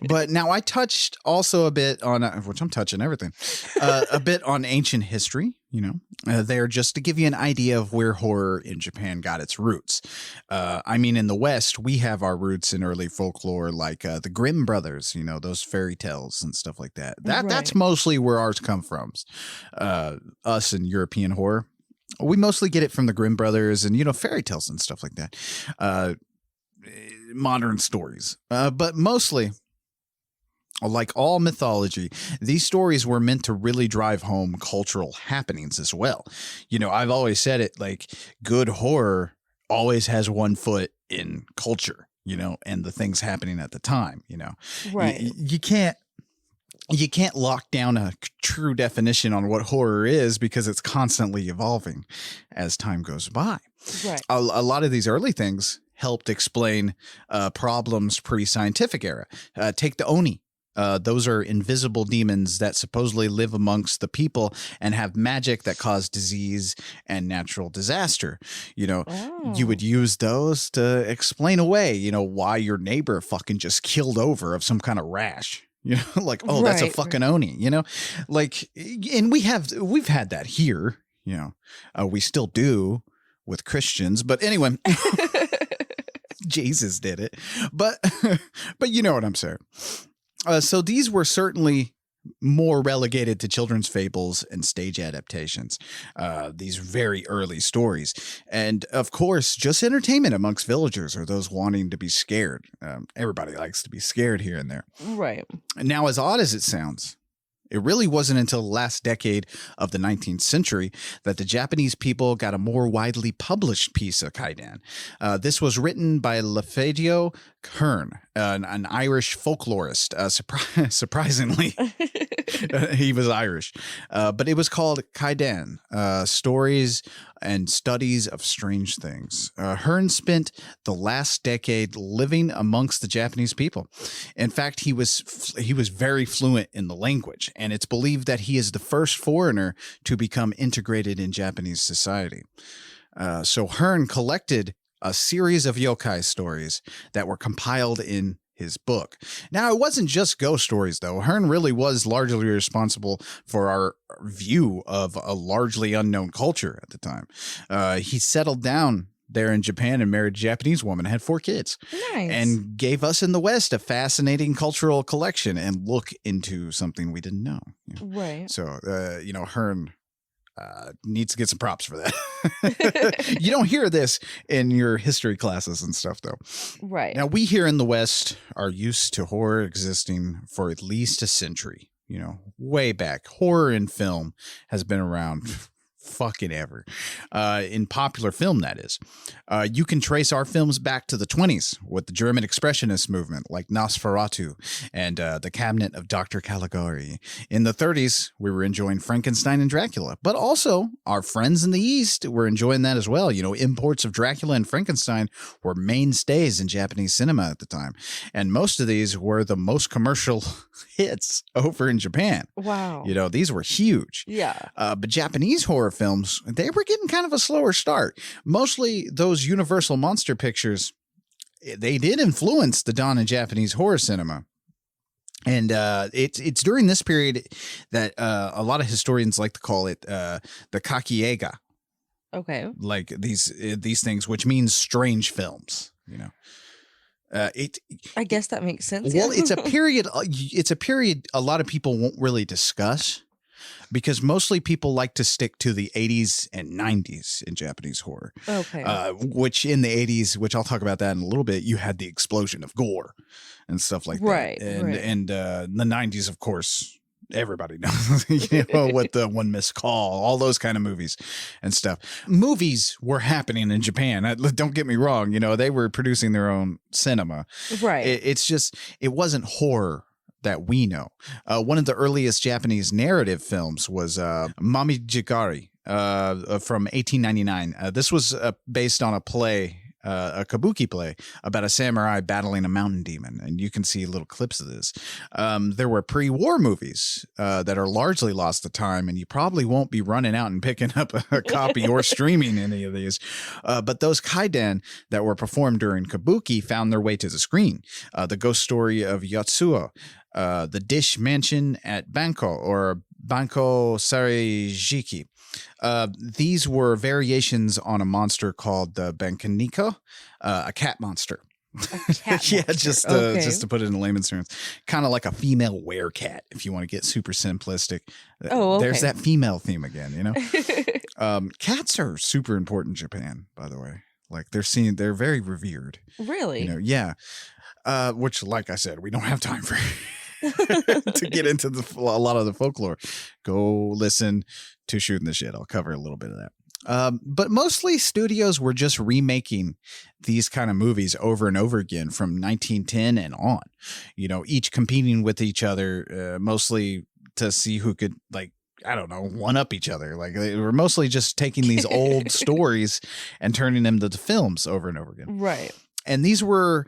But now I touched also a bit on, which I'm touching everything, a bit on ancient history, you know, there just to give you an idea of where horror in Japan got its roots. I mean, in the West, we have our roots in early folklore like the Grimm brothers, you know, those fairy tales and stuff like that. That's mostly where ours come from, us in European horror. We mostly get it from the Grimm brothers and, you know, fairy tales and stuff like that. Modern stories. But mostly, like all mythology, these stories were meant to really drive home cultural happenings as well. You know, I've always said it, like, good horror always has one foot in culture, you know, and the things happening at the time, you know. Right. You can't lock down a true definition on what horror is because it's constantly evolving as time goes by. Right. A lot of these early things helped explain problems pre-scientific era. Take the Oni. Those are invisible demons that supposedly live amongst the people and have magic that cause disease and natural disaster. You know, you would use those to explain away, you know, why your neighbor fucking just killed over of some kind of rash. You know, like, oh, that's a fucking Oni, you know, like, and we've had that here, you know, we still do with Christians, but anyway, Jesus did it, but you know what I'm saying? So these were certainly more relegated to children's fables and stage adaptations, these very early stories. And of course, just entertainment amongst villagers or those wanting to be scared. Everybody likes to be scared here and there. Right. Now, as odd as it sounds, it really wasn't until the last decade of the 19th century that the Japanese people got a more widely published piece of Kaidan. This was written by Lafayette Hearn, an Irish folklorist. Surprisingly, he was Irish. But it was called Kaidan, Stories and Studies of Strange Things. Hearn spent the last decade living amongst the Japanese people. In fact, he was very fluent in the language, and it's believed that he is the first foreigner to become integrated in Japanese society. So Hearn collected a series of yokai stories that were compiled in his book. Now, it wasn't just ghost stories, though. Hearn really was largely responsible for our view of a largely unknown culture at the time. He settled down there in Japan and married a Japanese woman, had 4 kids, Nice. and gave us in the West a fascinating cultural collection and look into something we didn't know. Right. So, Hearn needs to get some props for that. You don't hear this in your history classes and stuff, though. Right. Now, we here in the West are used to horror existing for at least a century. Way back. Horror in film has been around fucking ever. In popular film, that is. You can trace our films back to the 1920s with the German Expressionist movement like Nosferatu and The Cabinet of Dr. Caligari. In the 1930s, we were enjoying Frankenstein and Dracula, but also our friends in the East were enjoying that as well. Imports of Dracula and Frankenstein were mainstays in Japanese cinema at the time, and most of these were the most commercial hits over in Japan. Wow. These were huge. Yeah. But Japanese horror films, they were getting kind of a slower start. Mostly those Universal monster pictures, they did influence the dawn in Japanese horror cinema. And it's during this period that a lot of historians like to call it the kakieiga. Okay. Like these things, which means strange films, I guess that makes sense. Well, it's a period. It's a period a lot of people won't really discuss because mostly people like to stick to the 80s and 90s in Japanese horror. Okay. Which in the 80s, which I'll talk about that in a little bit, you had the explosion of gore and stuff like that. Right. And the 90s, of course, everybody knows, what the One Missed Call, all those kind of movies and stuff. Movies were happening in Japan. Don't get me wrong. They were producing their own cinema. Right. It's just, it wasn't horror that we know. One of the earliest Japanese narrative films was Mamijigari from 1899. This was based on a play, a kabuki play about a samurai battling a mountain demon, and you can see little clips of this. There were pre-war movies that are largely lost to time, and you probably won't be running out and picking up a copy or streaming any of these. But those Kaidan that were performed during kabuki found their way to the screen. The Ghost Story of Yatsuo, The Dish Mansion at Banko, or Banko Sarijiki. These were variations on a monster called the Bankaniko, a cat monster. A cat Yeah, monster. just to put it in layman's terms, kind of like a female werecat, if you want to get super simplistic. Oh, okay. There's that female theme again, Cats are super important in Japan, by the way. Like they're very revered. Really? Yeah. Which, like I said, we don't have time for to get into a lot of the folklore. Go listen to Shooting the Shit. I'll cover a little bit of that. But mostly studios were just remaking these kind of movies over and over again from 1910 and on, each competing with each other, mostly to see who could, like, I don't know, one up each other. Like they were mostly just taking these old stories and turning them to films over and over again. Right. And these were,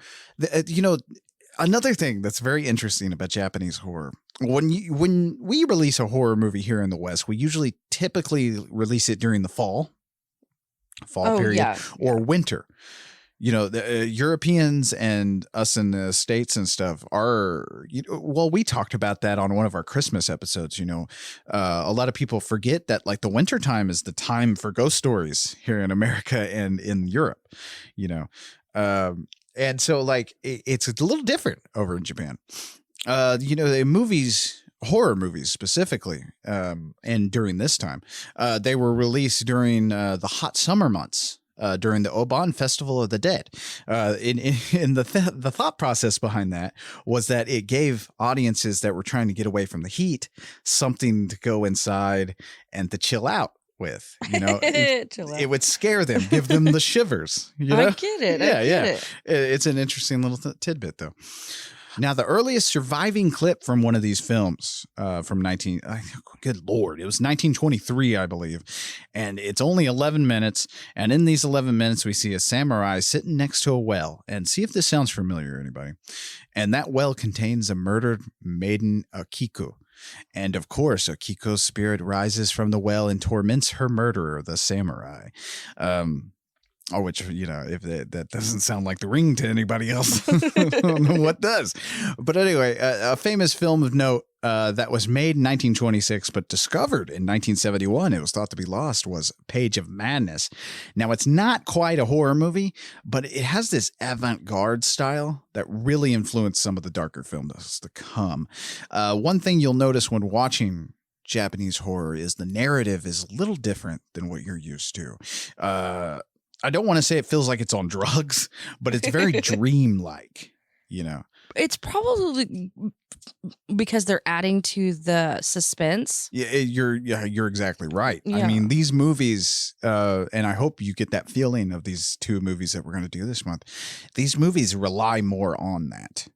another thing that's very interesting about Japanese horror. When we release a horror movie here in the West, we usually typically release it during the fall period, or winter. The Europeans and us in the States and stuff are, we talked about that on one of our Christmas episodes. A lot of people forget that like the winter time is the time for ghost stories here in America and in Europe, and so like it's a little different over in Japan. The movies, horror movies specifically, and during this time, they were released during the hot summer months. During the Oban Festival of the Dead. In the thought process behind that was that it gave audiences that were trying to get away from the heat something to go inside and to chill out with. It would scare them, give them the shivers. I get it. Yeah. It's an interesting little tidbit, though. Now, the earliest surviving clip from one of these films from good Lord, it was 1923, I believe. And it's only 11 minutes. And in these 11 minutes, we see a samurai sitting next to a well. And see if this sounds familiar, anybody. And that well contains a murdered maiden, Akiko. And of course, Akiko's spirit rises from the well and torments her murderer, the samurai. Oh, which, if that doesn't sound like The Ring to anybody else, I don't know what does. But anyway, a famous film of note that was made in 1926 but discovered in 1971, it was thought to be lost, was Page of Madness. Now, it's not quite a horror movie, but it has this avant-garde style that really influenced some of the darker films to come. One thing you'll notice when watching Japanese horror is the narrative is a little different than what you're used to. I don't want to say it feels like it's on drugs, but it's very dreamlike, It's probably because they're adding to the suspense. Yeah, you're exactly right. Yeah. I mean, these movies, and I hope you get that feeling of these two movies that we're going to do this month. These movies rely more on that.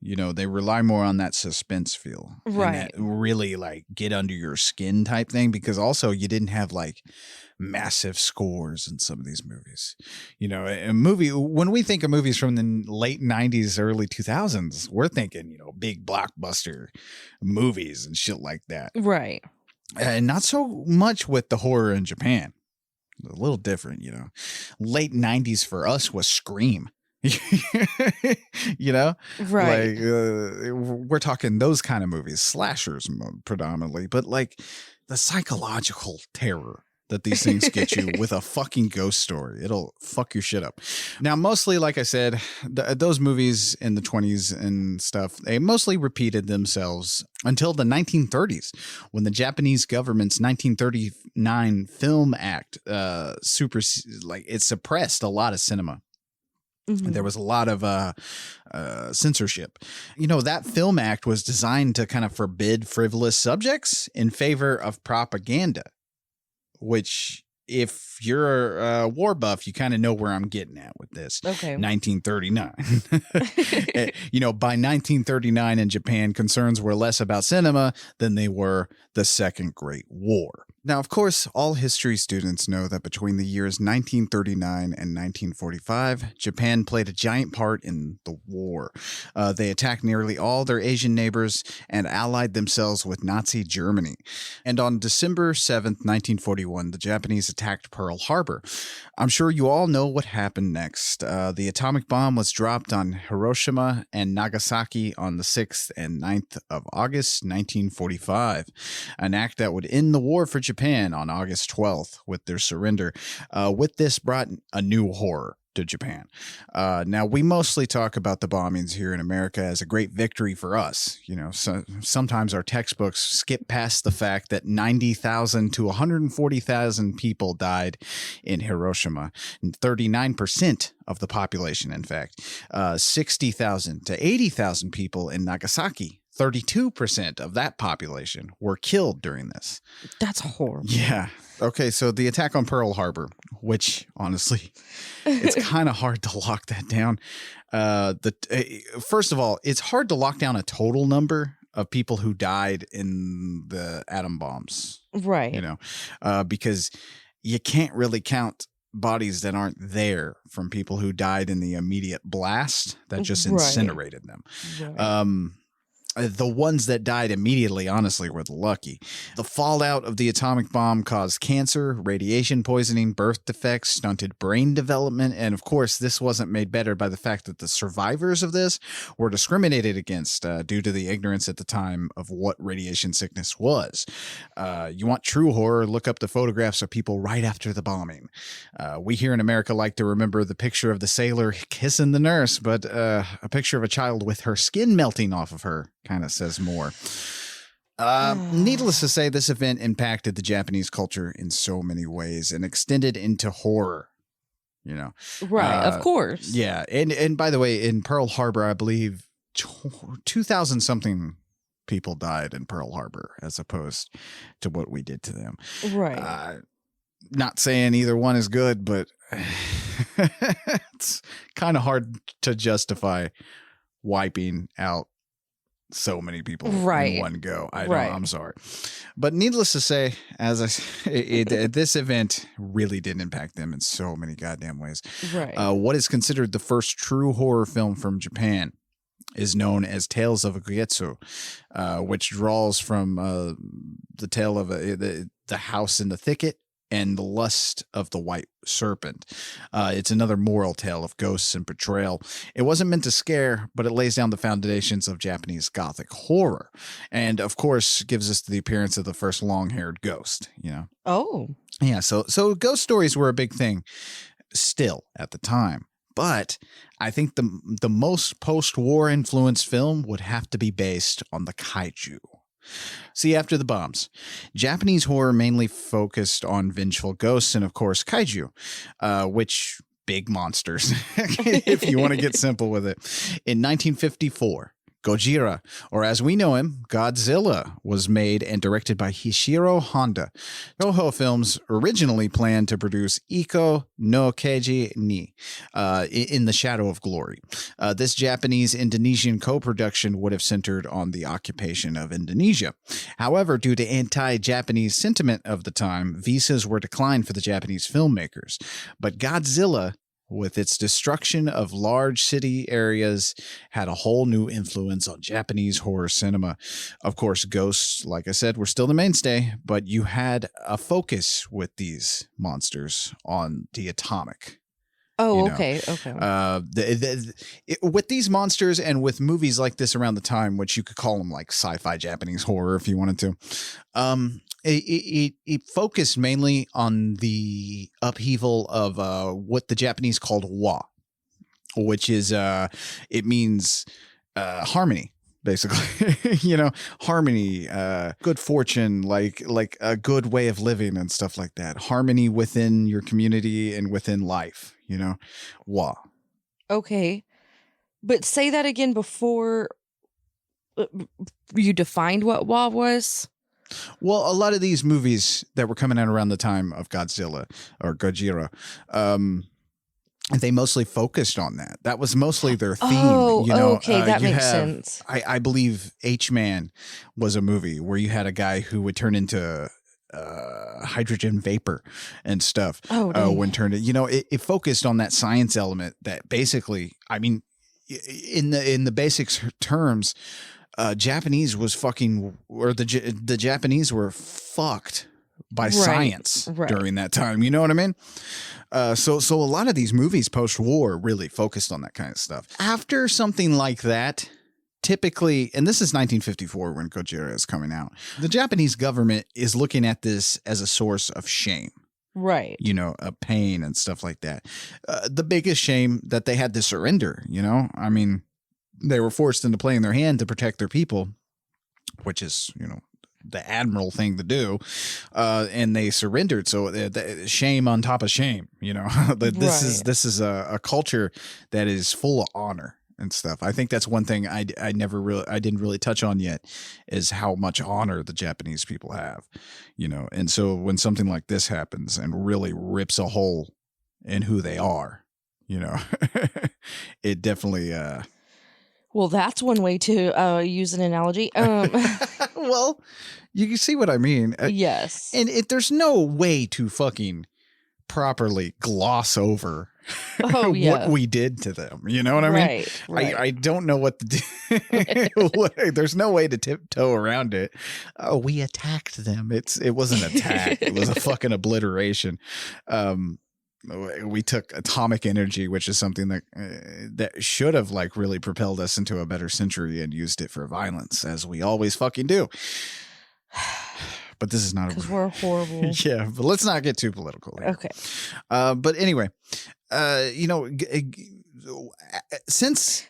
They rely more on that suspense feel. Right. And that really like get under your skin type thing, because also you didn't have like massive scores in some of these movies. When we think of movies from the late 90s, early 2000s, we're thinking, big blockbuster movies and shit like that. Right. And not so much with the horror in Japan. A little different, Late 90s for us was Scream. Right. Like we're talking those kind of movies, slashers predominantly, but like the psychological terror that these things get you with a fucking ghost story. It'll fuck your shit up. Now, mostly, like I said, those movies in the 20s and stuff, they mostly repeated themselves until the 1930s, when the Japanese government's 1939 Film Act it suppressed a lot of cinema. Mm-hmm. There was a lot of censorship. That Film Act was designed to kind of forbid frivolous subjects in favor of propaganda, which, if you're a war buff, you kind of know where I'm getting at with this. Okay. 1939. By 1939 in Japan, concerns were less about cinema than they were the Second Great War. Now, of course, all history students know that between the years 1939 and 1945, Japan played a giant part in the war. They attacked nearly all their Asian neighbors and allied themselves with Nazi Germany. And on December 7th, 1941, the Japanese attacked Pearl Harbor. I'm sure you all know what happened next. The atomic bomb was dropped on Hiroshima and Nagasaki on the 6th and 9th of August, 1945, an act that would end the war for Japan on August 12th with their surrender. With this brought a new horror to Japan. Now, we mostly talk about the bombings here in America as a great victory for us. So sometimes our textbooks skip past the fact that 90,000 to 140,000 people died in Hiroshima, 39% of the population, in fact, 60,000 to 80,000 people in Nagasaki. 32% of that population were killed during this. That's horrible. Yeah. Okay, so the attack on Pearl Harbor, which honestly, it's kind of hard to lock that down. First of all, it's hard to lock down a total number of people who died in the atom bombs. Right. Because you can't really count bodies that aren't there from people who died in the immediate blast that just incinerated them. Right. The ones that died immediately, honestly, were the lucky. The fallout of the atomic bomb caused cancer, radiation poisoning, birth defects, stunted brain development, and of course, this wasn't made better by the fact that the survivors of this were discriminated against due to the ignorance at the time of what radiation sickness was. You want true horror, look up the photographs of people right after the bombing. We here in America like to remember the picture of the sailor kissing the nurse, but a picture of a child with her skin melting off of her kind of says more. Needless to say, this event impacted the Japanese culture in so many ways and extended into horror. Right, of course. Yeah, and by the way, in Pearl Harbor, I believe 2,000 something people died in Pearl Harbor as opposed to what we did to them. Right. Not saying either one is good, but it's kind of hard to justify wiping out so many people in one go. I'm sorry. But needless to say, this event really did impact them in so many goddamn ways. Right. What is considered the first true horror film from Japan is known as Tales of Quezo, which draws from the tale of the house in the thicket and the Lust of the White Serpent. It's another moral tale of ghosts and betrayal. It wasn't meant to scare, but it lays down the foundations of Japanese Gothic horror. And of course, gives us the appearance of the first long-haired ghost, you know? Oh. Yeah, so ghost stories were a big thing still at the time. But I think the most post-war influenced film would have to be based on the Kaiju. See, after the bombs, Japanese horror mainly focused on vengeful ghosts and, of course, kaiju, which big monsters, if you want to get simple with it. In 1954, Gojira, or as we know him, Godzilla, was made and directed by Hishiro Honda. Toho Films originally planned to produce Iko no Keiji ni, In the Shadow of Glory. This Japanese-Indonesian co-production would have centered on the occupation of Indonesia. However, due to anti-Japanese sentiment of the time, visas were declined for the Japanese filmmakers. But Godzilla, with its destruction of large city areas, had a whole new influence on Japanese horror cinema. Of course, ghosts, like I said, were still the mainstay, but you had a focus with these monsters on the atomic. Oh, You know, okay. with these monsters and with movies like this around the time, which you could call them like sci-fi Japanese horror if you wanted to, it focused mainly on the upheaval of what the Japanese called wa, which is it means harmony. Basically, you know, harmony, good fortune, like a good way of living and stuff like that. Harmony within your community and within life, you know, wa. Okay. But say that again before you defined what WA was. Well, a lot of these movies that were coming out around the time of Godzilla or Gojira, they mostly focused on that. That was mostly their theme. Oh, you know, okay, that you makes have- sense. I believe H-Man was a movie where you had a guy who would turn into hydrogen vapor and stuff. Oh, dang. When turned, you know, it focused on that science element that basically, I mean, in the basic terms, Japanese was fucking, or the Japanese were fucked by Right, science right. during that time. You know what I mean? So a lot of these movies post-war really focused on that kind of stuff. After something like that, typically, and this is 1954 when Gojira is coming out, the Japanese government is looking at this as a source of shame. Right. You know, pain and stuff like that. The biggest shame that they had to surrender, you know? I mean, they were forced into playing their hand to protect their people, which is, you know, the admiral thing to do. And they surrendered. So shame on top of shame, you know? This is a culture that is full of honor and stuff. I think that's one thing I didn't really touch on yet, is how much honor the Japanese people have, you know. And so when something like this happens and really rips a hole in who they are, you know, it definitely Well, that's one way to use an analogy. well, you can see what I mean. Yes. And there's no way to fucking properly gloss over Oh, yeah. what we did to them. You know what I mean? Right. I don't know what to do. There's no way to tiptoe around it. Oh, we attacked them. It wasn't an attack. It was a fucking obliteration. We took atomic energy, which is something that should have like really propelled us into a better century, and used it for violence, as we always fucking do. But this is not Because we're horrible. yeah, but let's not get too political here. Okay. But anyway, you know, since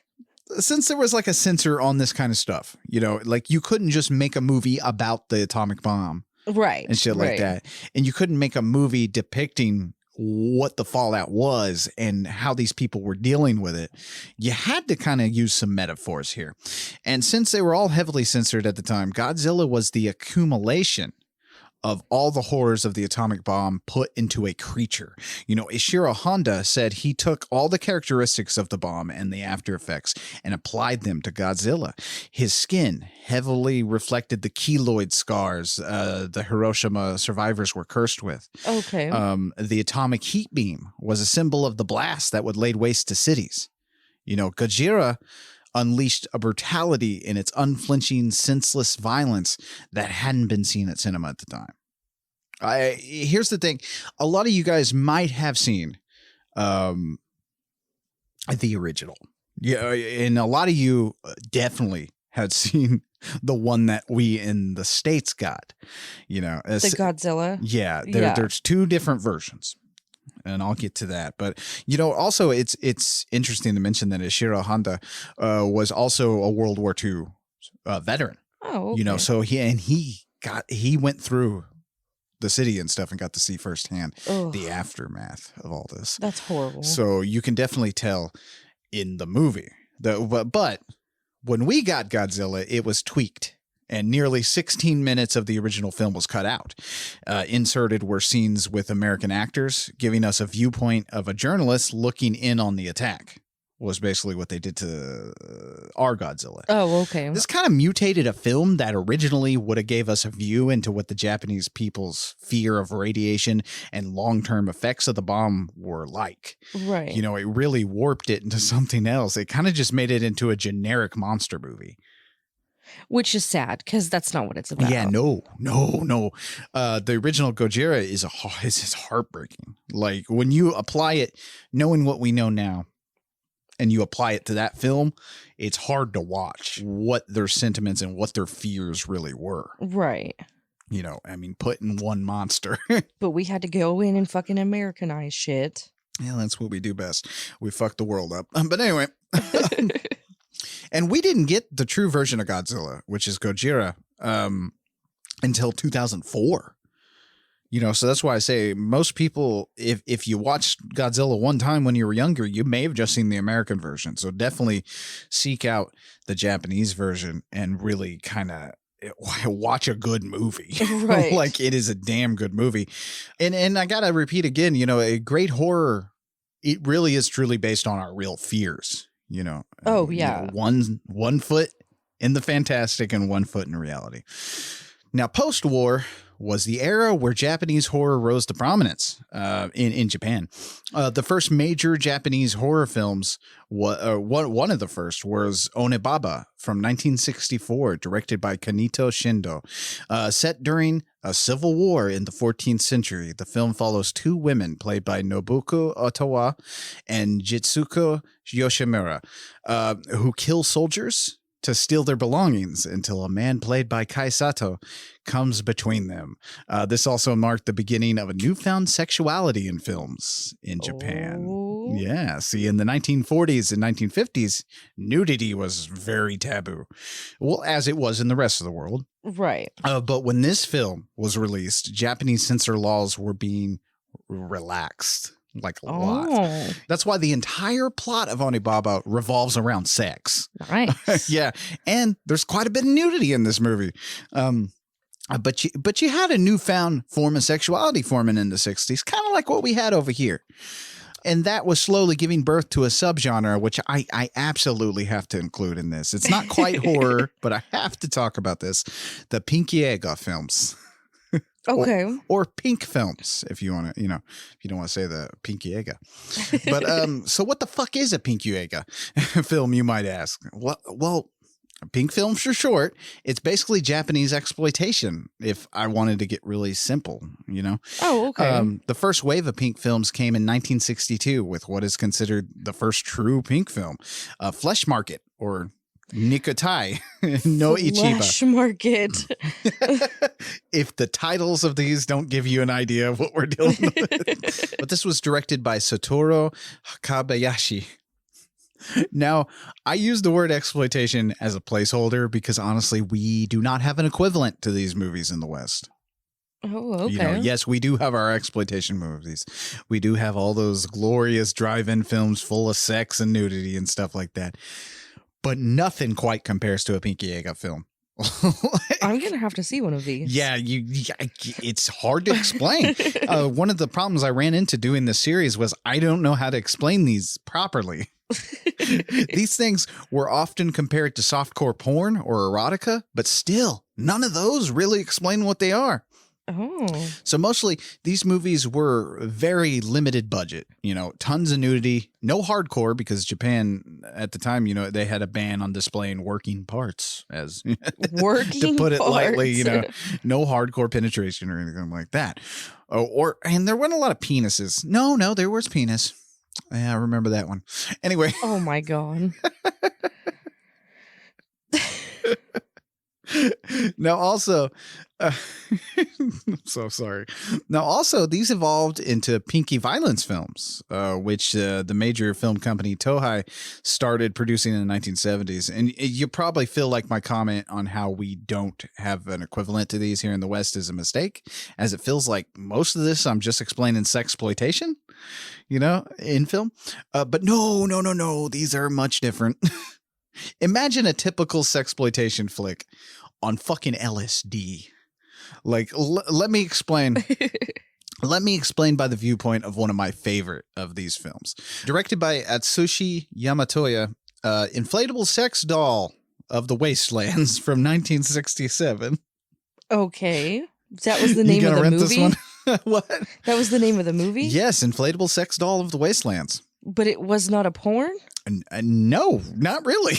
there was like a censor on this kind of stuff, you know, like you couldn't just make a movie about the atomic bomb Right. and shit like that. And you couldn't make a movie depicting what the fallout was and how these people were dealing with it. You had to kind of use some metaphors here. And since they were all heavily censored at the time, Godzilla was the accumulation of all the horrors of the atomic bomb put into a creature. You know, Ishiro Honda said he took all the characteristics of the bomb and the after effects and applied them to Godzilla. His skin heavily reflected the keloid scars the Hiroshima survivors were cursed with. Okay. The atomic heat beam was a symbol of the blast that would lay waste to cities. You know, Gojira unleashed a brutality in its unflinching, senseless violence that hadn't been seen at cinema at the time. Here's the thing. A lot of you guys might have seen the original. Yeah, and a lot of you definitely had seen the one that we in the States got. The Godzilla. Yeah, there's two different versions. And I'll get to that. But, also it's interesting to mention that Ishiro Honda was also a World War II veteran. Oh, okay. So he went through the city and stuff and got to see firsthand the aftermath of all this. That's horrible. So you can definitely tell in the movie. But when we got Godzilla, it was tweaked. And nearly 16 minutes of the original film was cut out. Inserted were scenes with American actors, giving us a viewpoint of a journalist looking in on the attack, was basically what they did to our Godzilla. Oh, okay. This kind of mutated a film that originally would have gave us a view into what the Japanese people's fear of radiation and long-term effects of the bomb were like. Right. It really warped it into something else. It kind of just made it into a generic monster movie. Which is sad because that's not what it's about. Yeah, no. The original Gojira is heartbreaking. Like when you apply it, knowing what we know now, and you apply it to that film, it's hard to watch what their sentiments and what their fears really were. Right. Put in one monster. But we had to go in and fucking Americanize shit. Yeah, that's what we do best. We fuck the world up. But anyway. And we didn't get the true version of Godzilla, which is Gojira, until 2004. So that's why I say most people, if you watched Godzilla one time when you were younger, you may have just seen the American version. So definitely seek out the Japanese version and really kind of watch a good movie. Right. Like it is a damn good movie. And I got to repeat again, a great horror, it really is truly based on our real fears. Oh yeah. One foot in the fantastic and 1 foot in reality. Now, post-war was the era where Japanese horror rose to prominence in Japan. The first major Japanese horror films, one of the first, was Onibaba from 1964, directed by Kanito Shindo. Set during a civil war in the 14th century, the film follows two women played by Nobuko Ottawa and Jitsuko Yoshimura, who kill soldiers to steal their belongings until a man played by Kai Sato comes between them. This also marked the beginning of a newfound sexuality in films in Japan. Oh. Yeah, see, in the 1940s and 1950s, nudity was very taboo. Well, as it was in the rest of the world. Right. But when this film was released, Japanese censor laws were being relaxed. Like a lot. That's why the entire plot of Onibaba revolves around sex. Nice. Yeah. And there's quite a bit of nudity in this movie. But you had a newfound form of sexuality forming in the 60s, kind of like what we had over here. And that was slowly giving birth to a subgenre, which I absolutely have to include in this. It's not quite horror, but I have to talk about this. The Pinky-Eiga films. Okay. Or pink films, if you want to, if you don't want to say the Pinky-Eiga. But so what the fuck is a Pinky-Eiga film, you might ask? Well, pink films for short. It's basically Japanese exploitation, if I wanted to get really simple, Oh, okay. The first wave of pink films came in 1962 with what is considered the first true pink film, Flesh Market, or Nikotai no Ichiba. Flesh Market. If the titles of these don't give you an idea of what we're dealing with. But this was directed by Satoru Kabayashi. Now, I use the word exploitation as a placeholder because honestly, we do not have an equivalent to these movies in the West. Oh, okay. Yes, we do have our exploitation movies. We do have all those glorious drive-in films full of sex and nudity and stuff like that. But nothing quite compares to a Pinky-Eiga film. I'm going to have to see one of these. Yeah, it's hard to explain. One of the problems I ran into doing this series was I don't know how to explain these properly. These things were often compared to softcore porn or erotica, but still, none of those really explain what they are. Oh. So mostly these movies were very limited budget, tons of nudity, no hardcore because Japan at the time, they had a ban on displaying working parts as Working to put it parts. lightly, no hardcore penetration or anything like that. And there weren't a lot of penises. No, there was penis. Yeah, I remember that one. Anyway. Oh my God. Now also, I'm so sorry. Now also, these evolved into pinky violence films, which the major film company Toei started producing in the 1970s. And you probably feel like my comment on how we don't have an equivalent to these here in the West is a mistake, as it feels like most of this I'm just explaining sexploitation, in film. But no, these are much different. Imagine a typical sexploitation flick on fucking LSD. Like, let me explain. Let me explain by the viewpoint of one of my favorite of these films. Directed by Atsushi Yamatoya, Inflatable Sex Doll of the Wastelands from 1967. Okay. That was the name of the rent movie? This one? What? That was the name of the movie? Yes, Inflatable Sex Doll of the Wastelands. But it was not a porn? No, not really.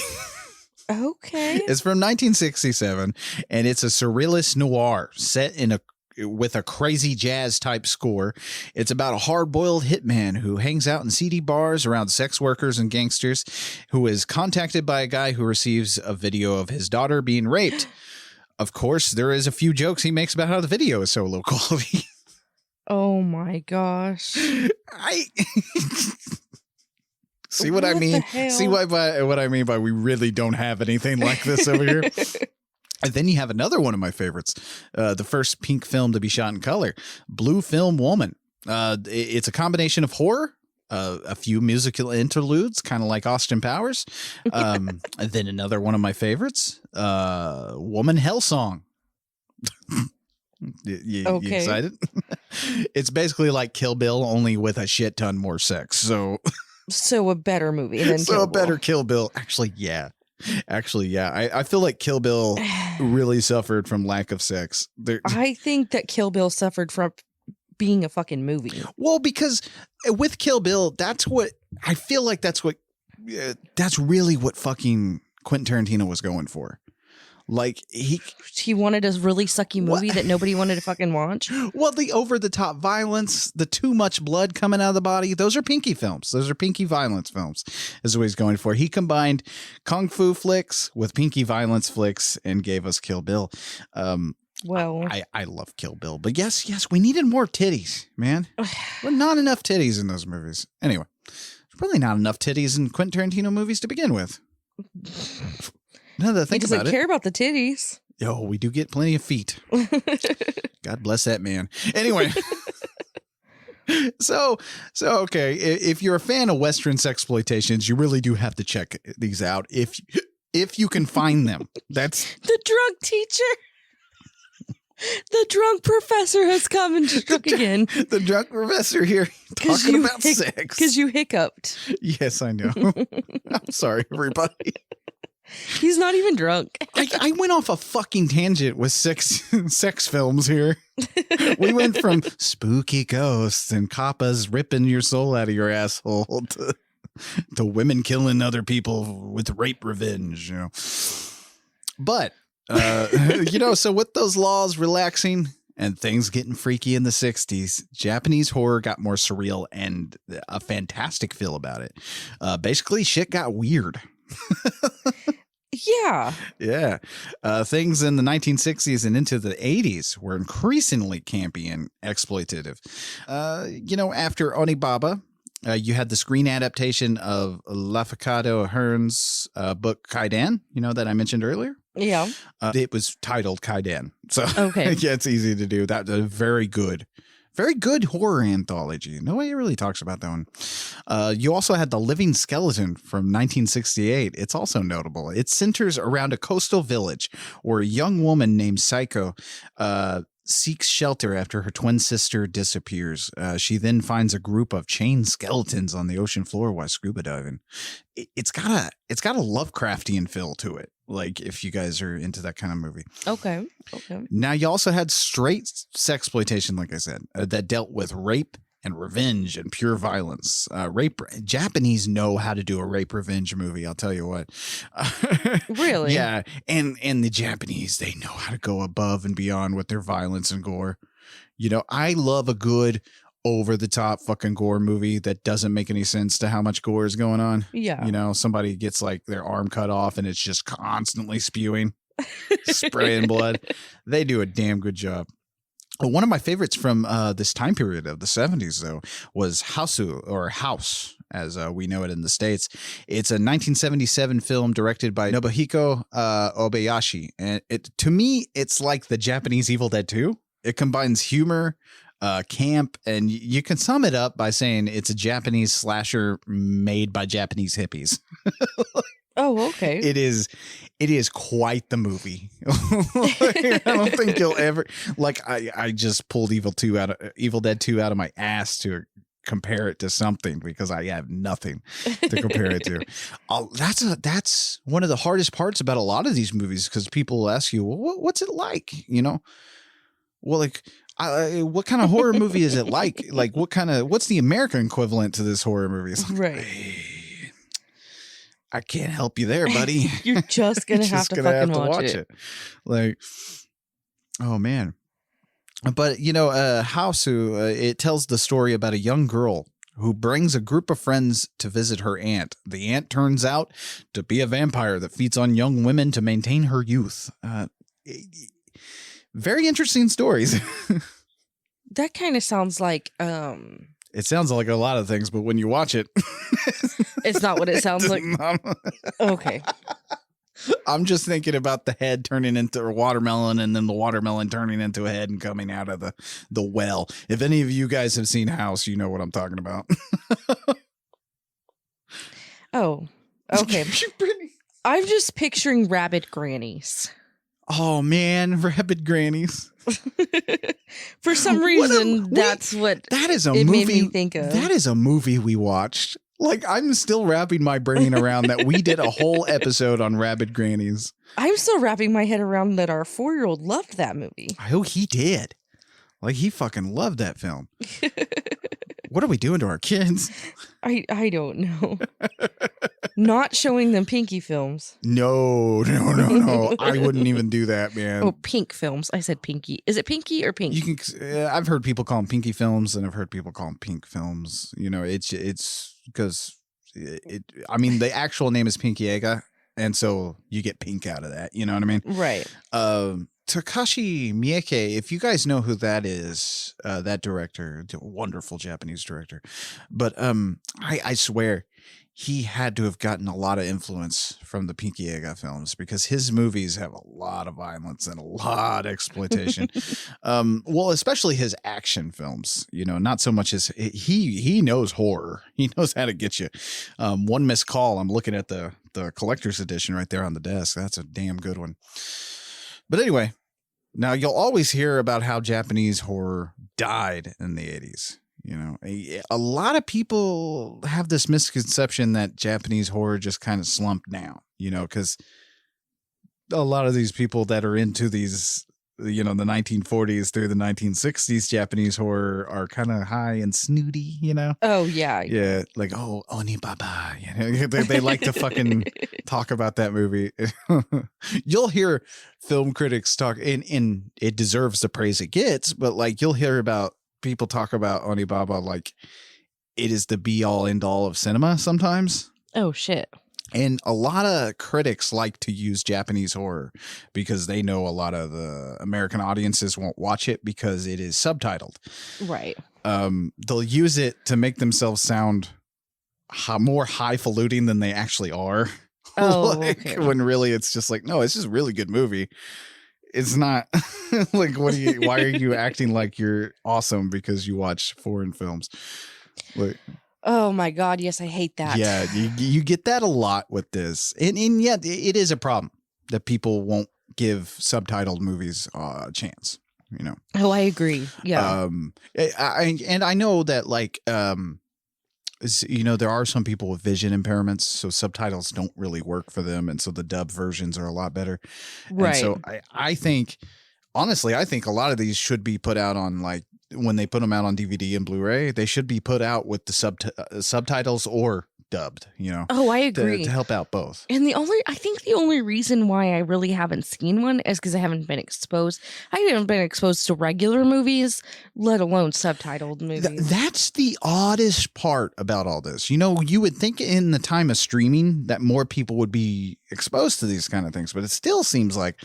Okay. It's from 1967, and it's a surrealist noir set with a crazy jazz type score. It's about a hard-boiled hitman who hangs out in seedy bars around sex workers and gangsters, who is contacted by a guy who receives a video of his daughter being raped. Of course, there is a few jokes he makes about how the video is so low quality. Oh my gosh. See what I mean? See what I mean by we really don't have anything like this over here? And then you have another one of my favorites, the first pink film to be shot in color, Blue Film Woman. It's a combination of horror, a few musical interludes, kind of like Austin Powers. And then another one of my favorites, Woman Hell Song. You excited? It's basically like Kill Bill, only with a shit ton more sex. So a better movie than Kill Bill. Better Kill Bill. Actually, yeah. I feel like Kill Bill really suffered from lack of sex. I think that Kill Bill suffered from being a fucking movie. Well, because with Kill Bill, that's really what fucking Quentin Tarantino was going for. Like he wanted a really sucky movie that nobody wanted to fucking watch. Well, the over-the-top violence, the too much blood coming out of the body, those are pinky films. Those are pinky violence films is what he's going for. He combined kung fu flicks with pinky violence flicks and gave us Kill Bill. Well, I love Kill Bill, but yes, we needed more titties, man. Well, not enough titties in those movies. Anyway, there's probably not enough titties in Quentin Tarantino movies to begin with. Now that I think he doesn't care about the titties. Yo, we do get plenty of feet. God bless that man. Anyway. So okay, if you're a fan of Western sexploitations, you really do have to check these out if you can find them. That's the drunk teacher. The drunk professor has come and struck again. The drunk professor here talking about sex. Because you hiccuped. Yes, I know. I'm sorry, everybody. He's not even drunk. I went off a fucking tangent with sex films here. We went from spooky ghosts and kappas ripping your soul out of your asshole to women killing other people with rape revenge, But, so with those laws relaxing and things getting freaky in the 60s, Japanese horror got more surreal and a fantastic feel about it. Basically, shit got weird. Yeah. Yeah. Things in the 1960s and into the 80s were increasingly campy and exploitative. After Onibaba, you had the screen adaptation of Lafcadio Hearn's book Kaidan, that I mentioned earlier. Yeah. It was titled Kaidan. So okay. Yeah, it's easy to do. That's a very good horror anthology. Nobody really talks about that one. You also had The Living Skeleton from 1968. It's also notable. It centers around a coastal village where a young woman named Psycho seeks shelter after her twin sister disappears. She then finds a group of chained skeletons on the ocean floor while scuba diving. It's got a Lovecraftian feel to it. Like if you guys are into that kind of movie. Okay. Now you also had straight sexploitation, like I said, that dealt with rape and revenge and pure violence. Japanese know how to do a rape revenge movie. I'll tell you what. Really? Yeah. And the Japanese, they know how to go above and beyond with their violence and gore. You know, I love a good over the top fucking gore movie that doesn't make any sense to how much gore is going on. Yeah. You know, somebody gets like their arm cut off and it's just constantly spewing, spraying blood. They do a damn good job. One of my favorites from this time period of the 70s, though, was Housu, or House, as we know it in the States. It's a 1977 film directed by Nobuhiko Obayashi. And to me, it's like the Japanese Evil Dead 2. It combines humor, camp, and you can sum it up by saying it's a Japanese slasher made by Japanese hippies. Oh, okay. It is quite the movie. I don't think you'll ever I just pulled Evil Dead 2 out of my ass to compare it to something because I have nothing to compare it to. That's one of the hardest parts about a lot of these movies, because people will ask you, well, what's it like? You know, well, like, what kind of horror movie is it like? Like, what's the American equivalent to this horror movie? It's like, right. I can't help you there, buddy. You're just gonna have to fucking watch it. Like, oh man. But you know, Housu, it tells the story about a young girl who brings a group of friends to visit her aunt. The aunt turns out to be a vampire that feeds on young women to maintain her youth. Very interesting stories. That kind of sounds like It sounds like a lot of things, but when you watch it, it's not what it sounds like. Okay. I'm just thinking about the head turning into a watermelon and then the watermelon turning into a head and coming out of the well. If any of you guys have seen House, you know what I'm talking about. Oh, okay. I'm just picturing rabid grannies. Oh, man. Rabid grannies. For some reason, that's what that is a it movie, made me think of. That is a movie we watched. Like, I'm still wrapping my brain around that we did a whole episode on rabid grannies. I'm still wrapping my head around that our 4-year-old loved that movie. Oh, he did. Like, he fucking loved that film. What are we doing to our kids? I don't know. Not showing them Pinky films. No. I wouldn't even do that, man. Oh, Pink films. I said Pinky. Is it Pinky or Pink? You can. I've heard people call them Pinky films, and I've heard people call them Pink films. You know, it's because I mean, the actual name is Pinky-ega, and so you get pink out of that. You know what I mean? Right. Takashi Miike, if you guys know who that is, that director, wonderful Japanese director, but I swear he had to have gotten a lot of influence from the Pinky-ega films, because his movies have a lot of violence and a lot of exploitation. Well, especially his action films, you know, not so much as he knows horror. He knows how to get you. One Missed Call, I'm looking at the collector's edition right there on the desk. That's a damn good one. But anyway, now you'll always hear about how Japanese horror died in the 80s. You know, a lot of people have this misconception that Japanese horror just kind of slumped now, you know, because a lot of these people that are into these, you know, the 1940s through the 1960s Japanese horror are kind of high and snooty, you know? Oh, yeah. Yeah. Like, oh, Onibaba. You know, they like to fucking talk about that movie. You'll hear film critics talk, and it deserves the praise it gets, but like you'll hear about people talk about Onibaba like it is the be all end all of cinema sometimes. Oh, shit. And a lot of critics like to use Japanese horror because they know a lot of the American audiences won't watch it because it is subtitled. Right. They'll use it to make themselves sound more highfalutin than they actually are. Oh, like, okay. When really it's just like, no, it's just a really good movie. It's not like, why are you acting like you're awesome because you watch foreign films? Like, oh my God. Yes, I hate that. yeah, you get that a lot with this. And yet it is a problem that people won't give subtitled movies a chance. you know. Oh, I agree. Yeah. I know that like you know, there are some people with vision impairments, so subtitles don't really work for them, and so the dub versions are a lot better. Right. And so I think, honestly, I think a lot of these should be put out on like when they put them out on DVD and Blu-ray, they should be put out with the subtitles or dubbed, you know. Oh, I agree. To help out both. And I think the only reason why I really haven't seen one is because I haven't been exposed. I haven't been exposed to regular movies, let alone subtitled movies. That's the oddest part about all this. You know, you would think in the time of streaming that more people would be exposed to these kind of things, but it still seems like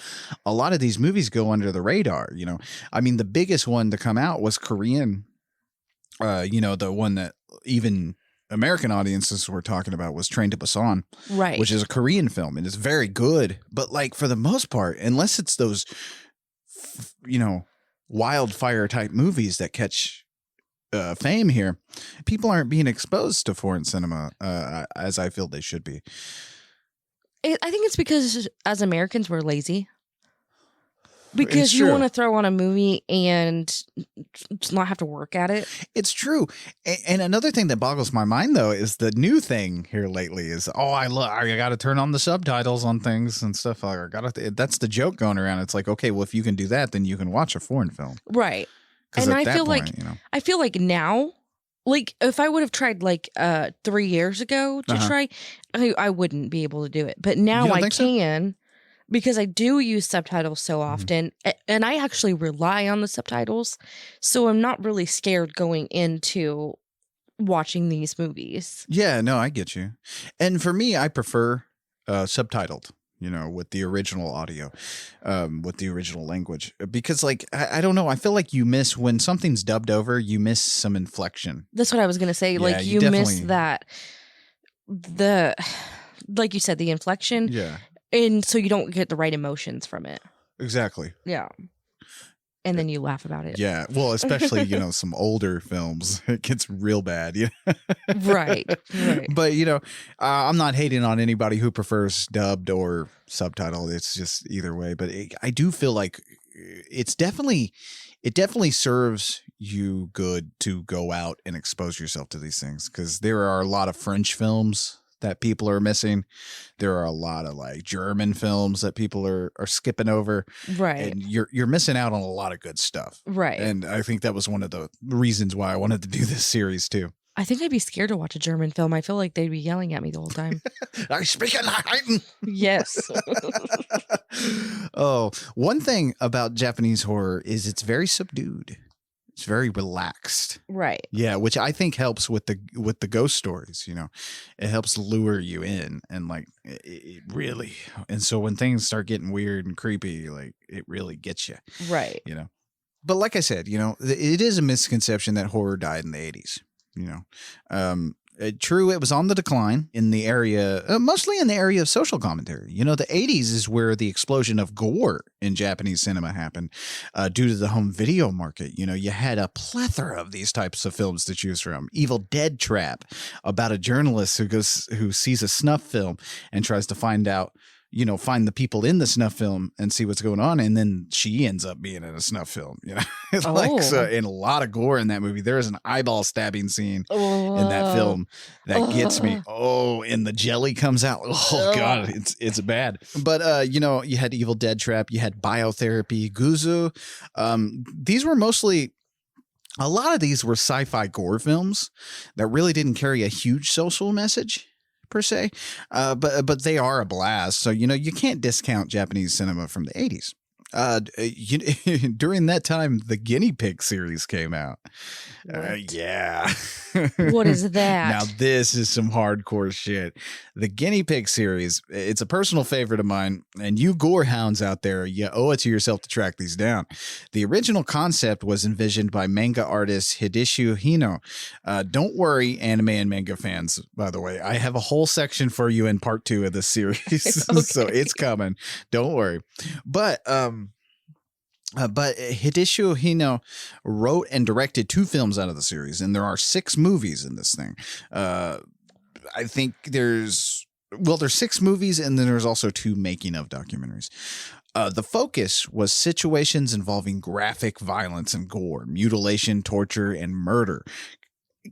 a lot of these movies go under the radar, you know. I mean, the biggest one to come out was Korean, you know, the one that even American audiences were talking about was Train to Busan, Right. which is a Korean film and it's very good. But like for the most part, unless it's those, you know, wildfire type movies that catch fame here, people aren't being exposed to foreign cinema as I feel they should be. I think it's because as Americans, we're lazy. Because It's you true. want to throw on a movie and not have to work at it. It's true. And another thing that boggles my mind, though, is the new thing here lately is, I got to turn on the subtitles on things and stuff. That's the joke going around. It's like, okay, well, if you can do that, then you can watch a foreign film. Right. 'Cause And at I that feel point, like, you know. I feel like now, like if I would have tried like 3 years ago to try, I wouldn't be able to do it. But now I can. Because I do use subtitles so often, and I actually rely on the subtitles, so I'm not really scared going into watching these movies. Yeah, no, I get you. And for me, I prefer subtitled, you know, with the original audio, with the original language. Because, like, I don't know, I feel like you miss, when something's dubbed over, you miss some inflection. That's what I was going to say. Yeah, like, you you miss definitely- like you said, the inflection. Yeah. And so you don't get the right emotions from it. Exactly. Yeah. And then you laugh about it. Yeah. Well, especially, you know, some older films, it gets real bad. You know? Right. But, you know, I'm not hating on anybody who prefers dubbed or subtitled. It's just either way. But I do feel like it definitely serves you good to go out and expose yourself to these things, because there are a lot of French films that people are missing. There are a lot of like German films that people are skipping over. Right. And you're missing out on a lot of good stuff. Right. And I think that was one of the reasons why I wanted to do this series too. I think I'd be scared to watch a German film. I feel like they'd be yelling at me the whole time. I speak in Latin. Yes. Oh, one thing about Japanese horror is it's very subdued. It's very relaxed. Right. Yeah, which I think helps with the ghost stories, you know. It helps lure you in, and like it really, and so when things start getting weird and creepy, like it really gets you. Right. You know. But like I said, you know, it is a misconception that horror died in the 80s, you know. True, it was on the decline in the area, mostly in the area of social commentary. You know, the 80s is where the explosion of gore in Japanese cinema happened due to the home video market. You know, you had a plethora of these types of films to choose from. Evil Dead Trap, about a journalist who sees a snuff film and tries to find the people in the snuff film and see what's going on, and then she ends up being in a snuff film. You know, it's and a lot of gore in that movie. There is an eyeball stabbing scene in that film that gets me. Oh, and the jelly comes out. Oh God, it's bad. But you know, you had Evil Dead Trap, you had Biotherapy, Guzu. These were mostly. A lot of these were sci-fi gore films that really didn't carry a huge social message per se, but they are a blast. So, you know, you can't discount Japanese cinema from the 80s. During that time, the Guinea Pig series came out. Yeah. What is that? Now, this is some hardcore shit. The Guinea Pig series, it's a personal favorite of mine, and you gore hounds out there, you owe it to yourself to track these down. The original concept was envisioned by manga artist Hideshu Hino. Don't worry, anime and manga fans, by the way. I have a whole section for you in part 2 of this series, Okay. so it's coming. Don't worry. But Hideshu Hino wrote and directed 2 films out of the series, and there are 6 movies in this thing. I think there's well, there's 6 movies, and then there's also 2 making of documentaries. The focus was situations involving graphic violence and gore, mutilation, torture, and murder.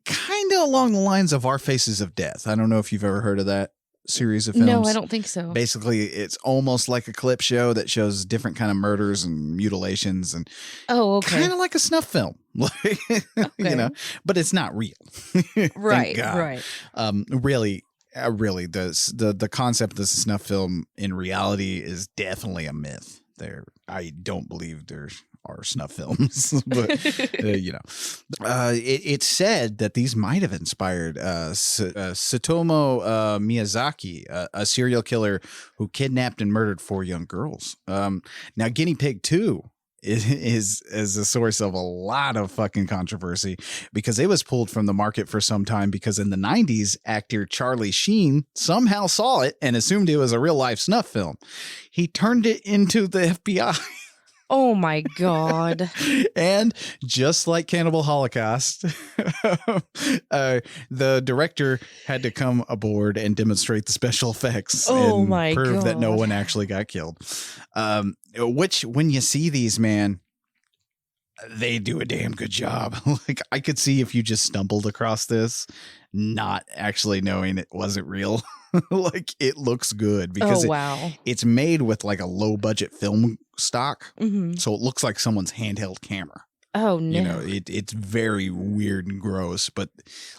Kind of along the lines of Our Faces of Death. I don't know if you've ever heard of that series of films. No, I don't think so. Basically, it's almost like a clip show that shows different kind of murders and mutilations, and kind of like a snuff film, but it's not real. Right, right. Really, the concept of the snuff film in reality is definitely a myth. I don't believe there are snuff films, but it's said that these might have inspired Tsutomu Miyazaki, a serial killer who kidnapped and murdered 4 young girls. Now, Guinea Pig 2 is a source of a lot of fucking controversy because it was pulled from the market for some time because in the 90s, actor Charlie Sheen somehow saw it and assumed it was a real life snuff film. He turned it into the FBI. Oh my God. And just like Cannibal Holocaust, the director had to come aboard and demonstrate the special effects and prove that no one actually got killed. Which, when you see these, man, they do a damn good job. Like, I could see if you just stumbled across this, not actually knowing it wasn't real. Like, it looks good because it's made with like a low budget film stock. Mm-hmm. So it looks like someone's handheld camera. Oh, no. It's very weird and gross. But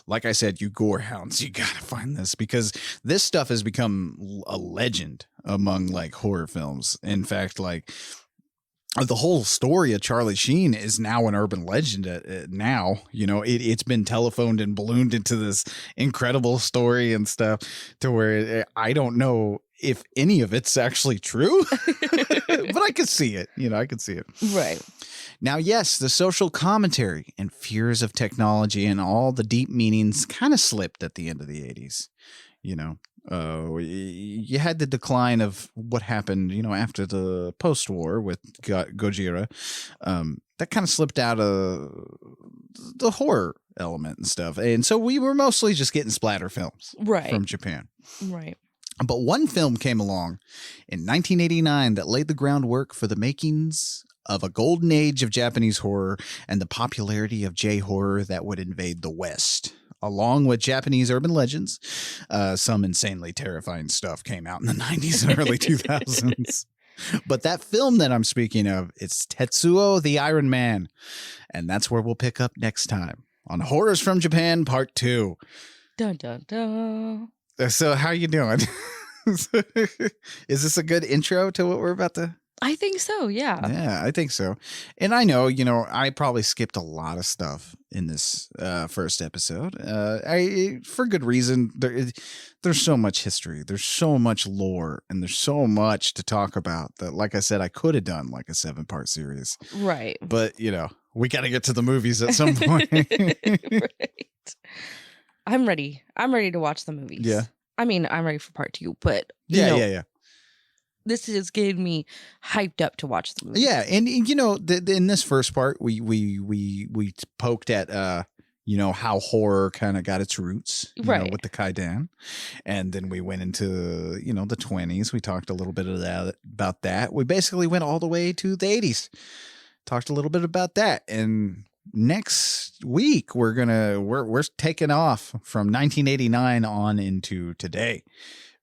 like I said, you gore hounds, you got to find this because this stuff has become a legend among like horror films. In fact, like, the whole story of Charlie Sheen is now an urban legend now. It's been telephoned and ballooned into this incredible story and stuff to where I don't know if any of it's actually true, but I could see it. I could see it. Right. Now, yes, the social commentary and fears of technology and all the deep meanings kind of slipped at the end of the 80s. You had the decline of what happened, after the post-war with Gojira. That kind of slipped out of the horror element and stuff. And so we were mostly just getting splatter films from Japan. Right. But one film came along in 1989 that laid the groundwork for the makings of a golden age of Japanese horror and the popularity of J-horror that would invade the West. Along with Japanese urban legends, some insanely terrifying stuff came out in the 90s and early 2000s. But that film that I'm speaking of, it's Tetsuo the Iron Man. And that's where we'll pick up next time on Horrors from Japan Part 2. Dun, dun, dun. So how you doing? Is this a good intro to what we're about to... I think so, yeah. Yeah, I think so. And I know, I probably skipped a lot of stuff in this first episode. For good reason. There's so much history. There's so much lore. And there's so much to talk about that, like I said, I could have done like a 7-part series. Right. But, we got to get to the movies at some point. Right. I'm ready. I'm ready to watch the movies. Yeah. I mean, I'm ready for part 2, but... Yeah. This is getting me hyped up to watch the movie. Yeah, and in this first part, we poked at how horror kind of got its roots, with the Kaidan, and then we went into the 20s. We talked a little bit about that. We basically went all the way to the 80s. Talked a little bit about that, and next week we're taking off from 1989 on into today.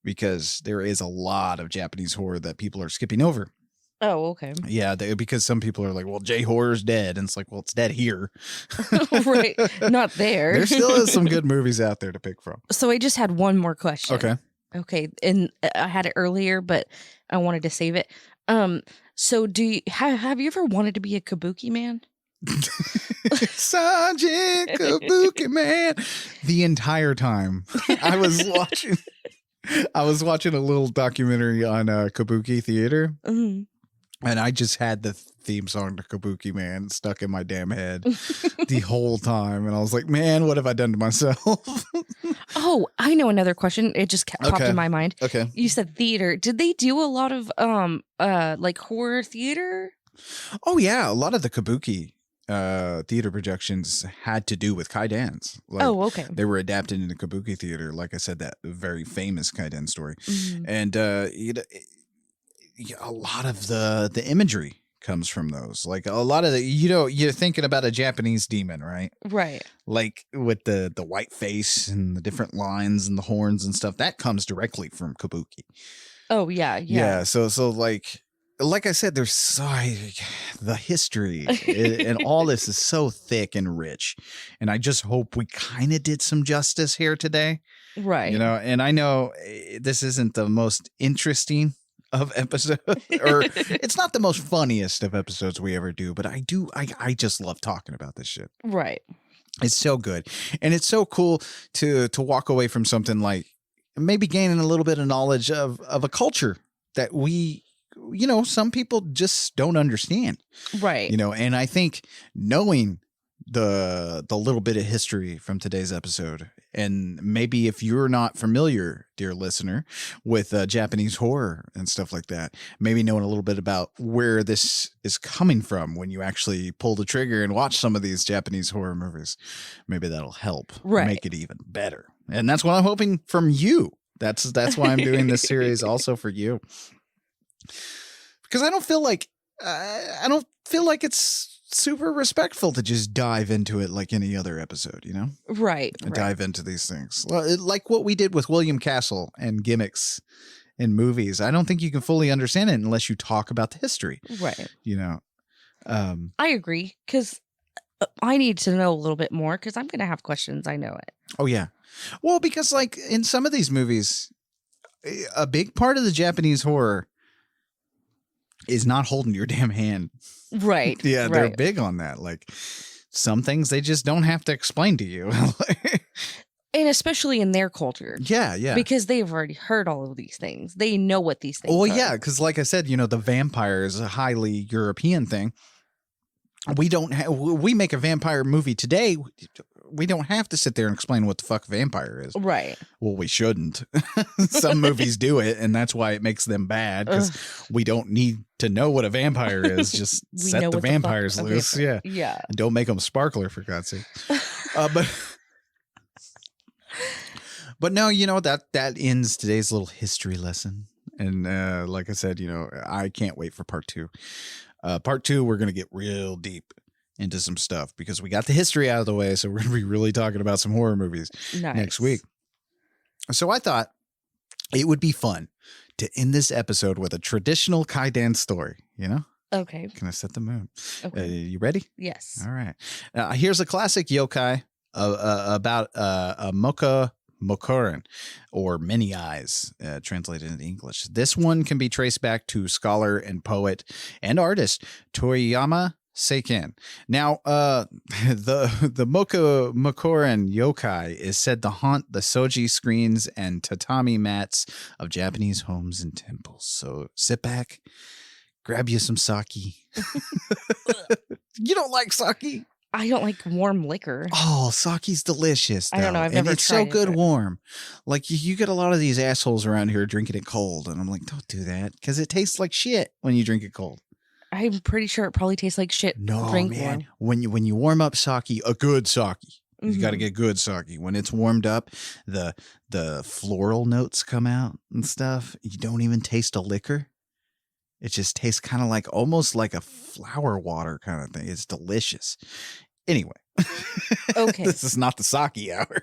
Because there is a lot of Japanese horror that people are skipping over. Oh, okay. Yeah, because some people are like, well, J-horror's dead. And it's like, well, it's dead here. Right. Not there. There still is some good movies out there to pick from. So I just had one more question. Okay. And I had it earlier, but I wanted to save it. So have you ever wanted to be a kabuki man? Sergeant Kabuki Man. The entire time I was watching a little documentary on Kabuki theater, and I just had the theme song to Kabuki Man stuck in my damn head the whole time, and I was like, man, what have I done to myself? Oh, I know another question. It just popped in my mind. Okay. You said theater. Did they do a lot of like horror theater? Oh, yeah. A lot of the Kabuki theater projections had to do with Kaidans. Like, okay. They were adapted into Kabuki theater. Like I said, that very famous Kaidan story. Mm-hmm. And a lot of the imagery comes from those. Like a lot of you're thinking about a Japanese demon, right? Right. Like with the white face and the different lines and the horns and stuff. That comes directly from Kabuki. Oh, yeah. Yeah. So like I said, there's the history and all this is so thick and rich. And I just hope we kind of did some justice here today. Right. And I know this isn't the most interesting of episodes, or it's not the most funniest of episodes we ever do, but I just love talking about this shit. Right. It's so good. And it's so cool to walk away from something like maybe gaining a little bit of knowledge of a culture that we, some people just don't understand. Right. And I think knowing the little bit of history from today's episode, and maybe if you're not familiar, dear listener, with Japanese horror and stuff like that, maybe knowing a little bit about where this is coming from when you actually pull the trigger and watch some of these Japanese horror movies, maybe that'll help make it even better. And that's what I'm hoping from you. That's why I'm doing this series also for you. Because I don't feel like it's super respectful to just dive into it like any other episode, Right. Dive into these things like what we did with William Castle and gimmicks in movies. I don't think you can fully understand it unless you talk about the history. Right. I agree, because I need to know a little bit more, because I'm going to have questions. I know it. Oh, yeah. Well, because like in some of these movies, a big part of the Japanese horror is not holding your damn hand. Right. Yeah, they're big on that. Like some things they just don't have to explain to you. And especially in their culture. Yeah, yeah. Because they've already heard all of these things. They know what these things are. Well, yeah, because like I said, the vampire is a highly European thing. We make a vampire movie today. We don't have to sit there and explain what the fuck a vampire is. Right. Well, we shouldn't. Some movies do it, and that's why it makes them bad, because we don't need to know what a vampire is. Just set the vampires loose. Yeah. Yeah. And don't make them sparkler, for God's sake. But no, that ends today's little history lesson. And like I said, I can't wait for part 2. Part 2, we're going to get real deep into some stuff because we got the history out of the way. So we're going to be really talking about some horror movies next week. So I thought it would be fun to end this episode with a traditional Kaidan story, Okay. Can I set the mood? Okay. You ready? Yes. All right. Here's a classic yokai about a Mokuren, or many eyes, translated into English. This one can be traced back to scholar and poet and artist Toriyama Seiken. Now, the Mokuren yokai is said to haunt the soji screens and tatami mats of Japanese homes and temples. So sit back, grab you some sake. You don't like sake? I don't like warm liquor. Oh, sake's delicious, though. I don't know. I've never and it's tried so good it. Warm. Like you get a lot of these assholes around here drinking it cold, and I'm like, don't do that because it tastes like shit when you drink it cold. I'm pretty sure it probably tastes like shit. No, drink man. warm. When you warm up sake, a good sake, you got to get good sake. When it's warmed up, the floral notes come out and stuff. You don't even taste a liquor. It just tastes kind of like almost like a flower water kind of thing. It's delicious. Anyway, okay. This is not the sake hour.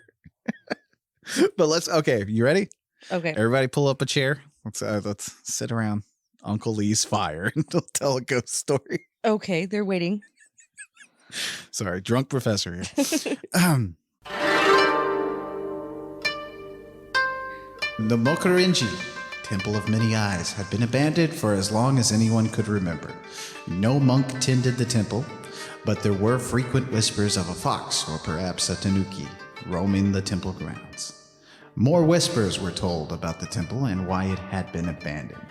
But okay, you ready? Okay. Everybody pull up a chair. Let's sit around Uncle Lee's fire and tell a ghost story. Okay, they're waiting. Sorry, drunk professor here. The Mokurenji, Temple of Many Eyes, had been abandoned for as long as anyone could remember. No monk tended the temple, but there were frequent whispers of a fox, or perhaps a tanuki, roaming the temple grounds. More whispers were told about the temple and why it had been abandoned.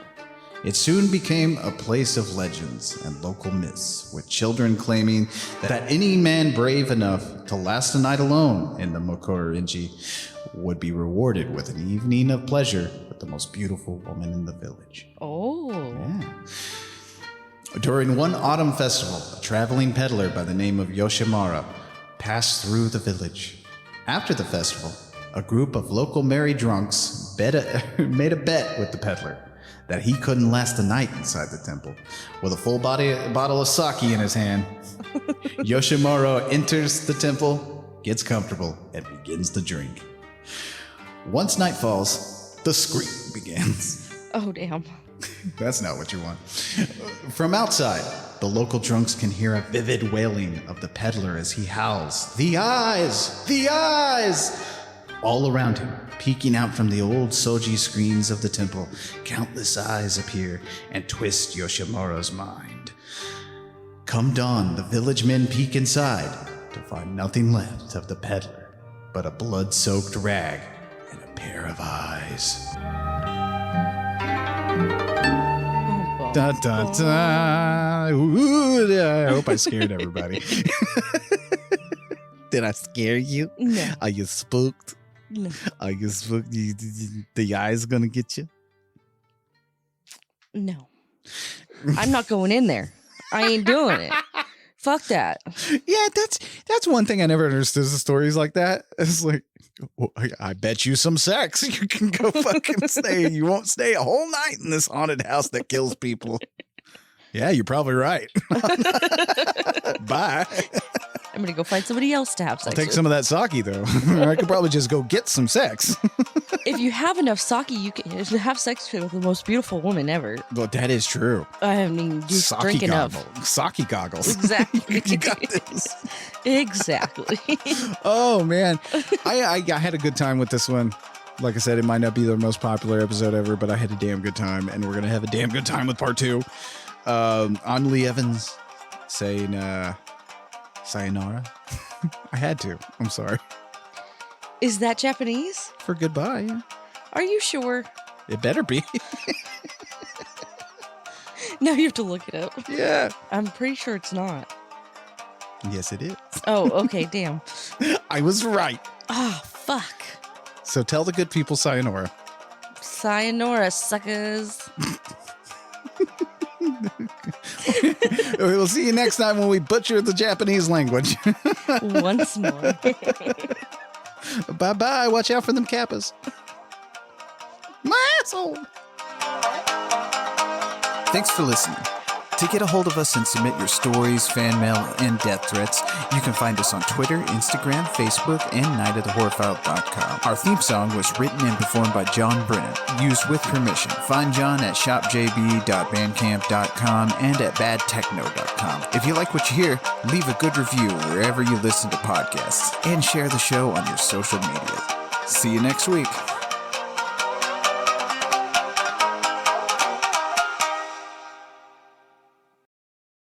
It soon became a place of legends and local myths, with children claiming that any man brave enough to last a night alone in the Mokurenji would be rewarded with an evening of pleasure with the most beautiful woman in the village. Oh. Yeah. During one autumn festival, a traveling peddler by the name of Yoshimura passed through the village. After the festival, a group of local merry drunks made a bet with the peddler that he couldn't last the night inside the temple. With a full bottle of sake in his hand, Yoshimura enters the temple, gets comfortable, and begins to drink. Once night falls, the scream begins. Oh, damn. That's not what you want. From outside, the local drunks can hear a vivid wailing of the peddler as he howls, "The eyes! The eyes!" All around him, peeking out from the old soji screens of the temple, countless eyes appear and twist Yoshimura's mind. Come dawn, the village men peek inside to find nothing left of the peddler but a blood-soaked rag and a pair of eyes. Dun, dun, dun. Ooh, I hope I scared everybody. Did I scare you? No. Are you spooked? No. Are you spooked? The eyes gonna get you? No. I'm not going in there. I ain't doing it. Fuck that. Yeah, that's one thing I never understood the stories like that. It's like, well, I bet you some sex. You can go fucking stay. You won't stay a whole night in this haunted house that kills people. Yeah, you're probably right. Bye. I'm going to go find somebody else to have sex I'll take with. some of that sake, though. I could probably just go get some sex. If you have enough sake, you can have sex with the most beautiful woman ever. Well, that is true. I mean, just Sake drink enough. Sake goggles. Exactly. You got this. Exactly. Oh, man. I had a good time with this one. Like I said, it might not be the most popular episode ever, but I had a damn good time, and we're going to have a damn good time with part 2. I'm Lee Evans saying sayonara. I had to. I'm sorry. Is that Japanese? For goodbye. Yeah. Are you sure? It better be. Now you have to look it up. Yeah. I'm pretty sure it's not. Yes, it is. Oh, okay, damn. I was right. Oh, fuck. So tell the good people sayonara. Sayonara, suckers. We'll see you next time when we butcher the Japanese language. Once more. Bye-bye. Watch out for them kappas. My asshole. Thanks for listening. To get a hold of us and submit your stories, fan mail, and death threats, you can find us on Twitter, Instagram, Facebook, and nightofthehorrorfile.com. Our theme song was written and performed by John Brennan, used with permission. Find John at shopjb.bandcamp.com and at badtechno.com. If you like what you hear, leave a good review wherever you listen to podcasts, and share the show on your social media. See you next week.